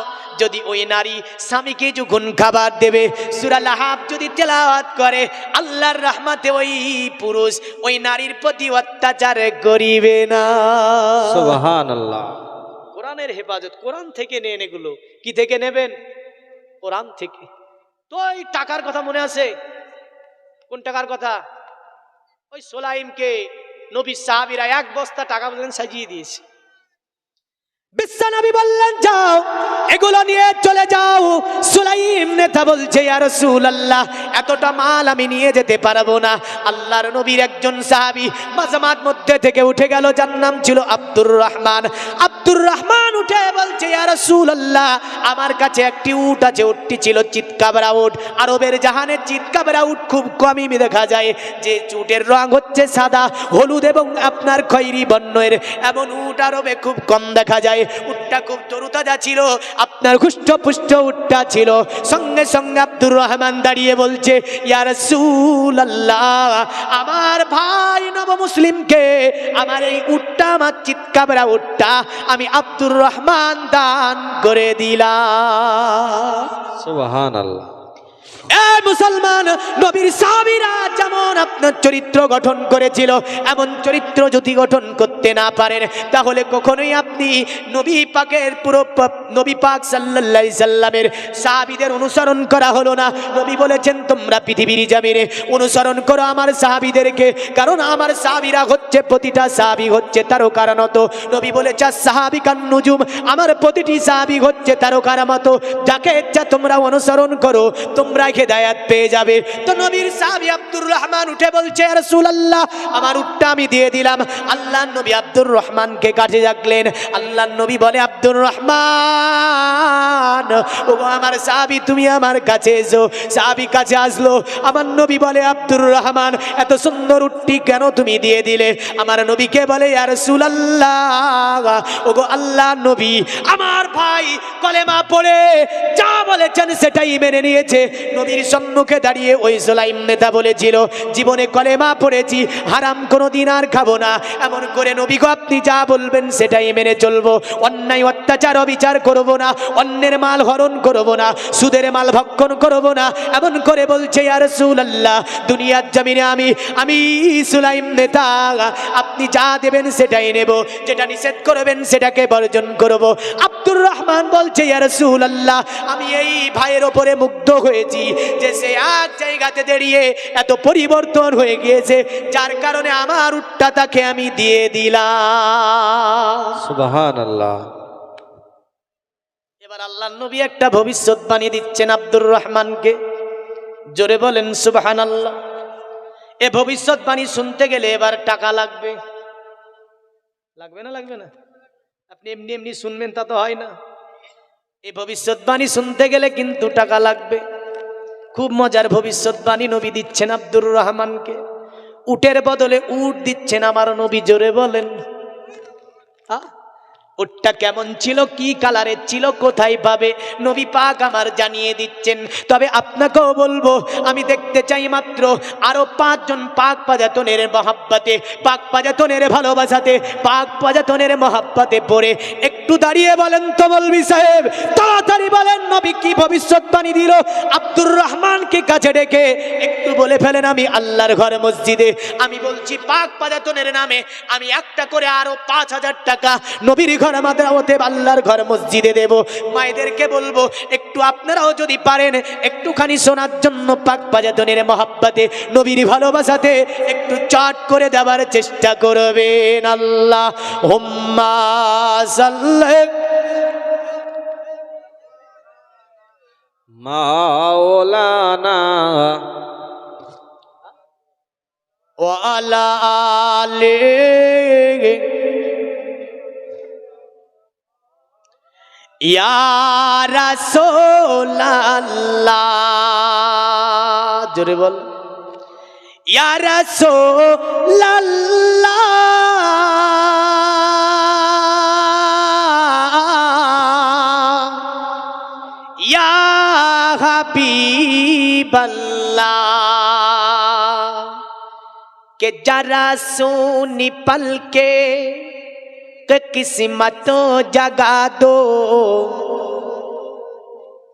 A: যদি ওই নারী স্বামীকে যখন খাবার দেবে, সূরা লাহাব যদি তেলাওয়াত করে, আল্লাহর রহমতে ওই পুরুষ ওই নারীর প্রতি অত্যাচার করিবে না।
B: সুবহানাল্লাহ।
A: কোরআনের হেফাজত, কোরআন থেকে নেন এগুলো। কি থেকে নেবেন? কোরআন থেকে। তো ওই টাকার কথা মনে আছে? কোন টাকার কথা? ওই সুলাইমকে নবী সাহাবীরা এক বস্তা টাকা বললেন সাজিয়ে দিয়েছে। বিশ্বনবী বললেন যাও এগুলো নিয়ে চলে যাও। সুলাইম নেতা বলছে ইয়া রাসূলুল্লাহ, এতটা মাল আমি নিয়ে যেতে পারবো না। আল্লাহর নবীর একজন সাহাবী মাঝামাত মধ্যে থেকে উঠে গেল, যার নাম ছিল আব্দুর রহমান। আব্দুর রহমান উঠে বলছে ইয়া রাসূলুল্লাহ, আমার কাছে একটি উট আছে, উটটি ছিল চিৎকাবরা উট। আরবের জাহানের চিৎকাবরা উট খুব কমই দেখা যায়, যে উটের রং হচ্ছে সাদা, হলুদ এবং আপনার খয়েরি বর্ণের, এমন উট আরবে খুব কম দেখা যায়। উটটা খুব তরুতাজা ছিল, আপনার হুষ্টপুষ্ট উটটা ছিল। সঙ্গে সঙ্গে আব্দুর রহমান দাঁড়িয়ে বলছে ইয়া রাসূলুল্লাহ, আমার ভাই নব মুসলিমকে আমার এই উটটা, আমার চিৎকাবরা উটটা আমি আব্দুর রহমান দান করে দিলাম।
B: সুবহানাল্লাহ।
A: মুসলমান, নবীর সাহাবীরা যেমন আপনার চরিত্র গঠন করেছিল, এমন চরিত্র যদি গঠন করতে না পারেন, তাহলে কখনোই আপনি নবী পাকের নবী পাক সাল্লাল্লাহু আলাইহি সাল্লামের সাহাবীদের অনুসরণ করা হলো না। নবী বলেছেন তোমরা পৃথিবীর জামিনে অনুসরণ করো আমার সাহাবীদেরকে, কারণ আমার সাহাবীরা হচ্ছে, প্রতিটা সাহাবী হচ্ছে তারকার মতো। নবী বলেছে সাহাবী কান নুজুম, আমার প্রতিটি সাহাবী হচ্ছে তারকার মতো, যাকে ইচ্ছা তোমরা অনুসরণ করো, তোমরা হিদায়াত পেয়ে যাবে। তো নবীর সাহাবী আব্দুর রহমান উঠে বলছে ইয়া রাসূলুল্লাহ, আমার উটটা আমি দিয়ে দিলাম। আল্লাহর নবী আব্দুর রহমানকে কাছে রাখলেন। আল্লাহর নবী বলে আব্দুর রহমান, ও আমার সাহাবী তুমি আমার কাছে এসো। সাহাবী কাছে আসলো। আমার নবী বলে আব্দুর রহমান, এত সুন্দর উটটি কেন তুমি দিয়ে দিলে? আমার নবীকে বলে ইয়া রাসূলুল্লাহ, ওগো আল্লাহর নবী, আমার ভাই কলেমা পড়ে যা বলেছেন সেটাই মেনে নিয়েছে। নবীর সম্মুখে দাঁড়িয়ে ওই সুলাইম নেতা বলেছিল জীবনে কলেমা পড়েছি, হারাম কোনোদিন আর খাবো না। এমন করে নবী গো আপনি যা বলবেন সেটাই মেনে চলবো, অন্যায় অত্যাচার অবিচার করবো না, অন্যের মাল হরণ করবো না, সুদের মাল ভক্ষণ করবো না। এমন করে বলছে ইয়া রাসূলুল্লাহ, দুনিয়ার জমিনে আমি সুলাইম নেতা, আপনি যা দেবেন সেটাই নেব, যেটা নিষেধ করবেন সেটাকে বর্জন করব। আব্দুর রহমান বলছে ইয়া রাসূলুল্লাহ, আমি এই ভাইয়ের ওপরে মুগ্ধ হয়েছি যে সে এক জায়গাতে দাঁড়িয়ে এত পরিবর্তন হয়ে গিয়েছে, যার কারণে আমার উটটা তাকে আমি দিয়ে দিলাম।
B: সুবহানাল্লাহ।
A: এবার আল্লাহর নবী একটা ভবিষ্যৎবাণী দিচ্ছেন আব্দুর রহমানকে, জোরে বলেন সুবহানাল্লাহ। এ ভবিষ্যৎবাণী শুনতে গেলে এবার টাকা লাগবে, লাগবে না? লাগবে না? আপনি এমনি এমনি শুনবেন তা তো হয় না। এই ভবিষ্যৎবাণী শুনতে গেলে কিন্তু টাকা লাগবে। খুব মজার ভবিষ্যৎবাণী নবী দিচ্ছেন আব্দুর রহমানকে, উটের বদলে উট দিচ্ছেন আমার নবী, জোরে বলেন। উটটা কেমন ছিল, কি কালারের ছিল, কোথায় পাবে, নবী পাক আমার জানিয়ে দিচ্ছেন। তবে আপনাকেও বলবো, আমি দেখতে চাই মাত্র আরো 5 জন পাক পাজাতনের মহাব্বতে, পাক পাজাতনের ভালোবাসাতে, পাক পাজাতনের মহাব্বতে পড়ে একটু দাঁড়িয়ে বলেন তো মৌলভী সাহেব, তাড়াতাড়ি বলেন নবী কি ভবিষ্যৎবাণী দিল। আব্দুর রহমানকে কাছে ডেকে একটু বলে ফেলেন, আমি আল্লাহর ঘর মসজিদে, আমি বলছি পাক পাজাতনের নামে আমি একটা করে আরো 5000 টাকা নবীর ঘর মাদ্রাসাতে আল্লাহর ঘর মসজিদে দেব। মায়েদেরকে বলবো একটু আপনারাও যদি পারেন একটুখানি শোনার জন্য পাক পাজাতনের মহাব্বতে, নবীর ভালোবাসাতে একটু চট করে দেওয়ার চেষ্টা করবেন। আল্লাহুম্মা সাল্লি
B: মাওলানা
A: ওয়ালা আলে ইয়া রাসূলুল্লাহ, জোরে বল, ইয়া রাসূলুল্লাহ, ইয়া হাবিবাল্লাহ, के जरा सोनी पल के किस्मतों जगा दो,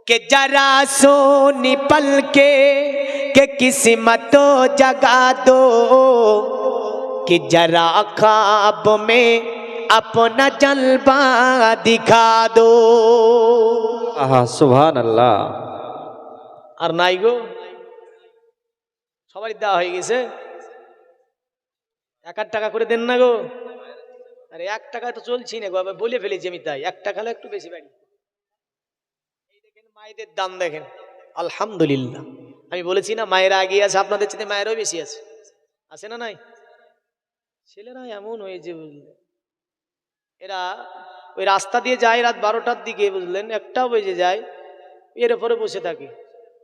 A: के जरा सोनी पल के किस्मतों जगा दो, कि जरा ख्वाब में अपना जलवा दिखा दो।
B: আহা সুবহান আল্লাহ।
A: আর নাই গো, সবাই দেওয়া হয়ে গেছে, 1 টাকা করে দেন না গো। আরে 1 টাকা তো চলছি না গো, আমি বলে ফেলেছি আমি, তাই 1 টাকা হলে একটু বেশি বাড়ি। এই দেখেন মায়েদের দাম দেখেন, আলহামদুলিল্লাহ। আমি বলেছি না মায়েরা এগিয়ে আছে, আপনাদের চেয়ে মায়েরাও বেশি আছে, আছে না নাই? ছেলেরা এমন হয়েছে বুঝলেন, এরা ওই রাস্তা দিয়ে যায় রাত 12টার দিকে বুঝলেন, 1টা বেজে যায়, এর উপরে বসে থাকে।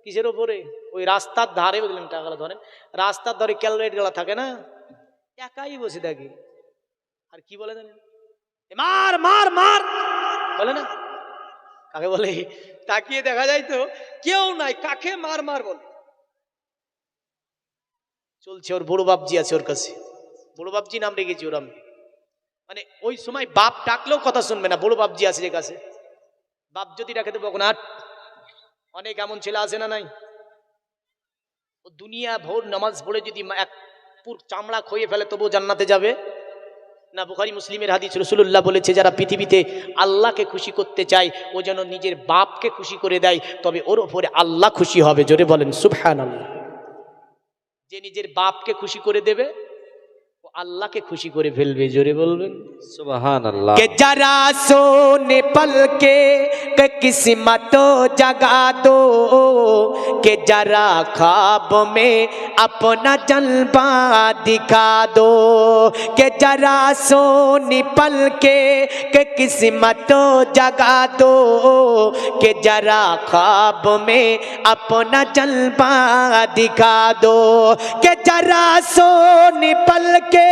A: কিসের ওপরে? ওই রাস্তার ধারে বুঝলেন, টাকাগুলো ধরেন, রাস্তার ধারে ক্যালকুলেট গুলা থাকে না, একাই বসে থাকে। আর কি বলে জানেন? মার মার মার বলে না, কাকে বলে? তাকিয়ে দেখা যায় তো কেউ নাই, কাকে মার মার বলে চলছে। ওর বড় বাপজি আছে ওর কাছে, বড় বাপজি নাম রেখেছি ওর, আমি মানে ওই সময় বাপ ডাকলেও কথা শুনবে না, বড় বাপজি আছে যে কাছে, বাপ যদি ডাকে তো বকনা। অনেক এমন ছেলে আছে না নাই? ও দুনিয়া ভোর নামাজ পড়ে যদি এক পুর চামড়া খইয়ে ফেলে তবুও জান্নাতে যাবে না। বুখারী মুসলিমের হাদিস, রাসূলুল্লাহ বলেছে যারা পৃথিবীতে আল্লাহকে খুশি করতে চায় ও যেন নিজের বাপকে খুশি করে দেয়, তবে ওর উপরে আল্লাহ খুশি হবে। জোরে বলেন সুবহানাল্লাহ। যে নিজের বাপকে খুশি করে দেবে ও আল্লাহকে খুশি করে ফেলবে। জোরে বলবেন
B: সুবহান আল্লাহ।
A: के जरा सोने पल के किस्मतों जगा दो, के जरा ख्वाब में अपना जलवा दिखा दो, के जरा सोने पल के किस्मतों जगा दो, के जरा ख्वाब में अपना जलवा दिखा दो, के जरा सोने पल के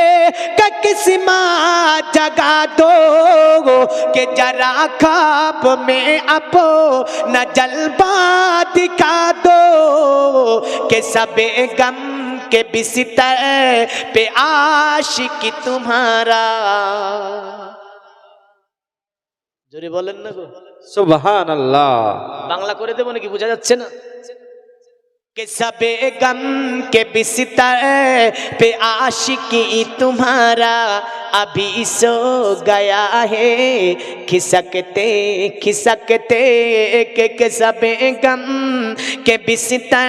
A: किस्मत जगा दो, के जरा ख्वाब में अपना जलवा दिखा दो, के सबे गम के बिस्तर पे आशिकी तुम्हारा। জোরে বলেন না গো
B: সুবহান আল্লাহ।
A: বাংলা করে দেবো নাকি, বোঝা যাচ্ছে না? के सबे गम के बिस्तर पे आशिकी तुम्हारा अभी सो गया है, खिसकते खिसकते के सबे गम के बिस्तर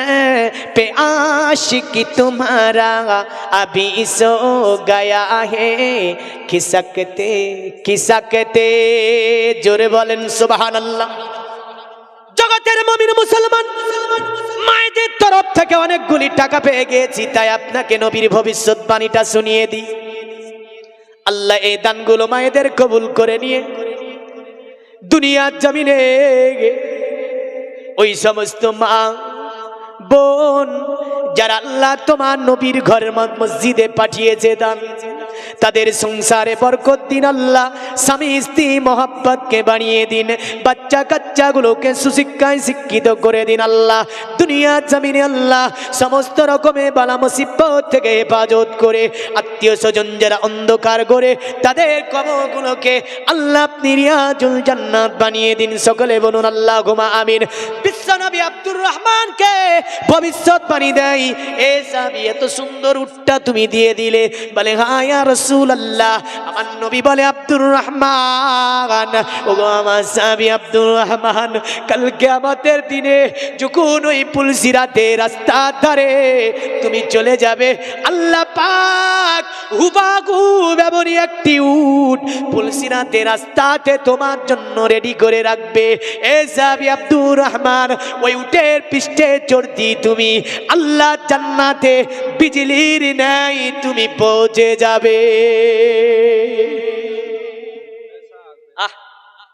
A: पे आशिकी तुम्हारा अभी सो गया है, खिसकते खिसकते। जोरे बोलेन सुबहानाल्लाह। জগতের মুমিন মুসলমান, মায়েদের তরফ থেকে অনেকগুলি টাকা পেয়ে গেছি, তাই আপনাকে নবীর ভবিষ্যৎবাণীটা শুনিয়ে দিই। আল্লাহ এই দানগুলো মায়েদের কবুল করে নিয়ে দুনিয়ার জমিনে ওই সমস্ত মা বোন যারা আল্লাহ তোমার নবীর ঘরের মসজিদে পাঠিয়েছে দান, তাদের সংসারে বরকত দিন আল্লাহ, স্বামী স্ত্রী মোহাব্বতকে বাড়িয়ে দিন, বাচ্চা কাচ্চাগুলোকে সুশিক্ষায় শিক্ষিত করে দিন আল্লাহ। দুনিয়া জমিনে আল্লাহ সমস্ত রকমের বালা মুসিবত থেকে হেফাজত করে, আত্মীয় স্বজন যারা অন্ধকার করে তাদের কবরগুলোকে আল্লাহ আপনি রিয়াজুল জান্নাত বানিয়ে দিন। সকলে বলুন আল্লাহুম্মা আমিন। বিশ্বনবী আব্দুর রহমানকে ভবিষ্যৎবাণী দেয়, এ সাহাবী এত সুন্দর উটটা তুমি দিয়ে দিলে, বলে হ্যাঁ ইয়া রাসূলুল্লাহ। আমার নবী বলে আব্দুর রহমান, ওগো আমার সাহাবী আব্দুর রহমান, কাল কিয়ামতের দিনে যখন ওই পুলসিরাতে রাস্তার ধারে তুমি চলে যাবে, আল্লাহ পাক হুবাহুব এমনই একটি উট পুলসিরাতে রাস্তাতে তোমার জন্য রেডি করে রাখবে। এ সাহাবী আব্দুর রহমান, ওই উটের পৃষ্ঠে চড়তি তুমি আল্লাহ জান্নাতে বিজলির ন্যায় তুমি পৌঁছে যাবে।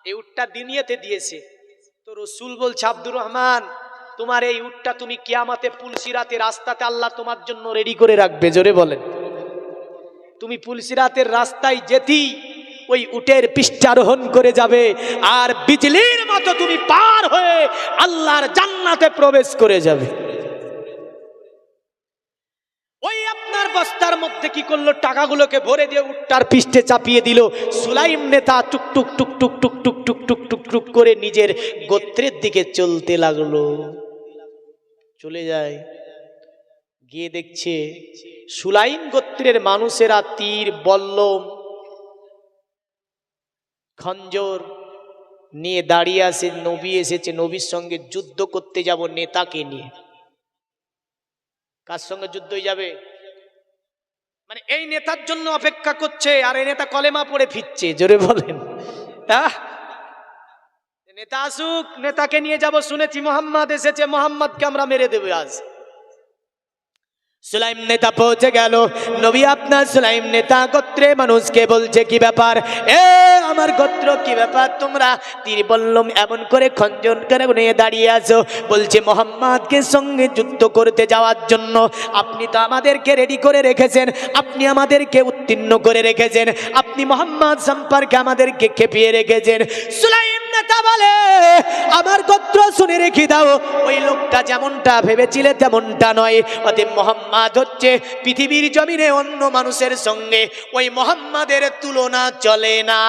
A: এই উটটা দুনিয়াতে দিয়েছে তো রসুল বলছে, আব্দুর রহমান তোমার এই উটটা তুমি কিয়ামতে পুলসিরাতে রাস্তাতে আল্লাহ তোমার জন্য রেডি করে রাখবে। জোরে বলেন। তুমি পুলসিরাতের রাস্তায় যেতেই ওই উটের পৃষ্ঠারোহণ করে যাবে আর বিজলির মতো তুমি পার হয়ে আল্লাহর জান্নাতে প্রবেশ করে যাবে। ওই আপনার বস্তার মধ্যে কি করলো, টাকাগুলোকে ভরে দিয়ে উটটার পৃষ্ঠে চাপিয়ে দিল। সুলাইম নেতা টুক টুক টুক টুক টুক টুক টুক টুক টুক টুক করে নিজের গোত্রের দিকে চলতে লাগলো। চলে যায়, গিয়ে দেখছে সুলাইম গোত্রের মানুষেরা তীর, বল্লম, খঞ্জর নিয়ে দাঁড়িয়ে আছে। নবী এসেছে, নবীর সঙ্গে যুদ্ধ করতে যাব নেতাকে নিয়ে। কার সঙ্গে যুদ্ধ হয়ে যাবে? মানে এই নেতার জন্য অপেক্ষা করছে, আর এই নেতা কলেমা পড়ে ফিরছে। জোরে বলেন। নেতা আসুক, নেতাকে নিয়ে যাব, শুনেছি মোহাম্মদ এসেছে, মোহাম্মদকে আমরা মেরে দেবো আজ। সুলাইম নেতা পৌঁছে গেল। নবী আপনার সুলাইম নেতা গোত্রে মানুষকে বলছে, কি ব্যাপার এ আমার গোত্র, কি ব্যাপার তোমরা তীর বল্লম এমন করে খঞ্জন করে নিয়ে দাঁড়িয়ে আছো? বলছে মোহাম্মদকে সঙ্গে যুদ্ধ করতে যাওয়ার জন্য আপনি তো আমাদেরকে রেডি করে রেখেছেন, আপনি আমাদেরকে উত্তীর্ণ করে রেখেছেন, আপনি মোহাম্মদ সম্পর্কে আমাদেরকে খেপিয়ে রেখেছেন। সুলাইম নেতা বলে, আমার গোত্র শুনে রেখে দাও, ওই লোকটা যেমনটা ভেবেছিলে তেমনটা নয়। অতএব মোহাম্মদ হচ্ছে পৃথিবীর জমিনে অন্য মানুষের সঙ্গে ওই মোহাম্মদের তুলনা চলে না।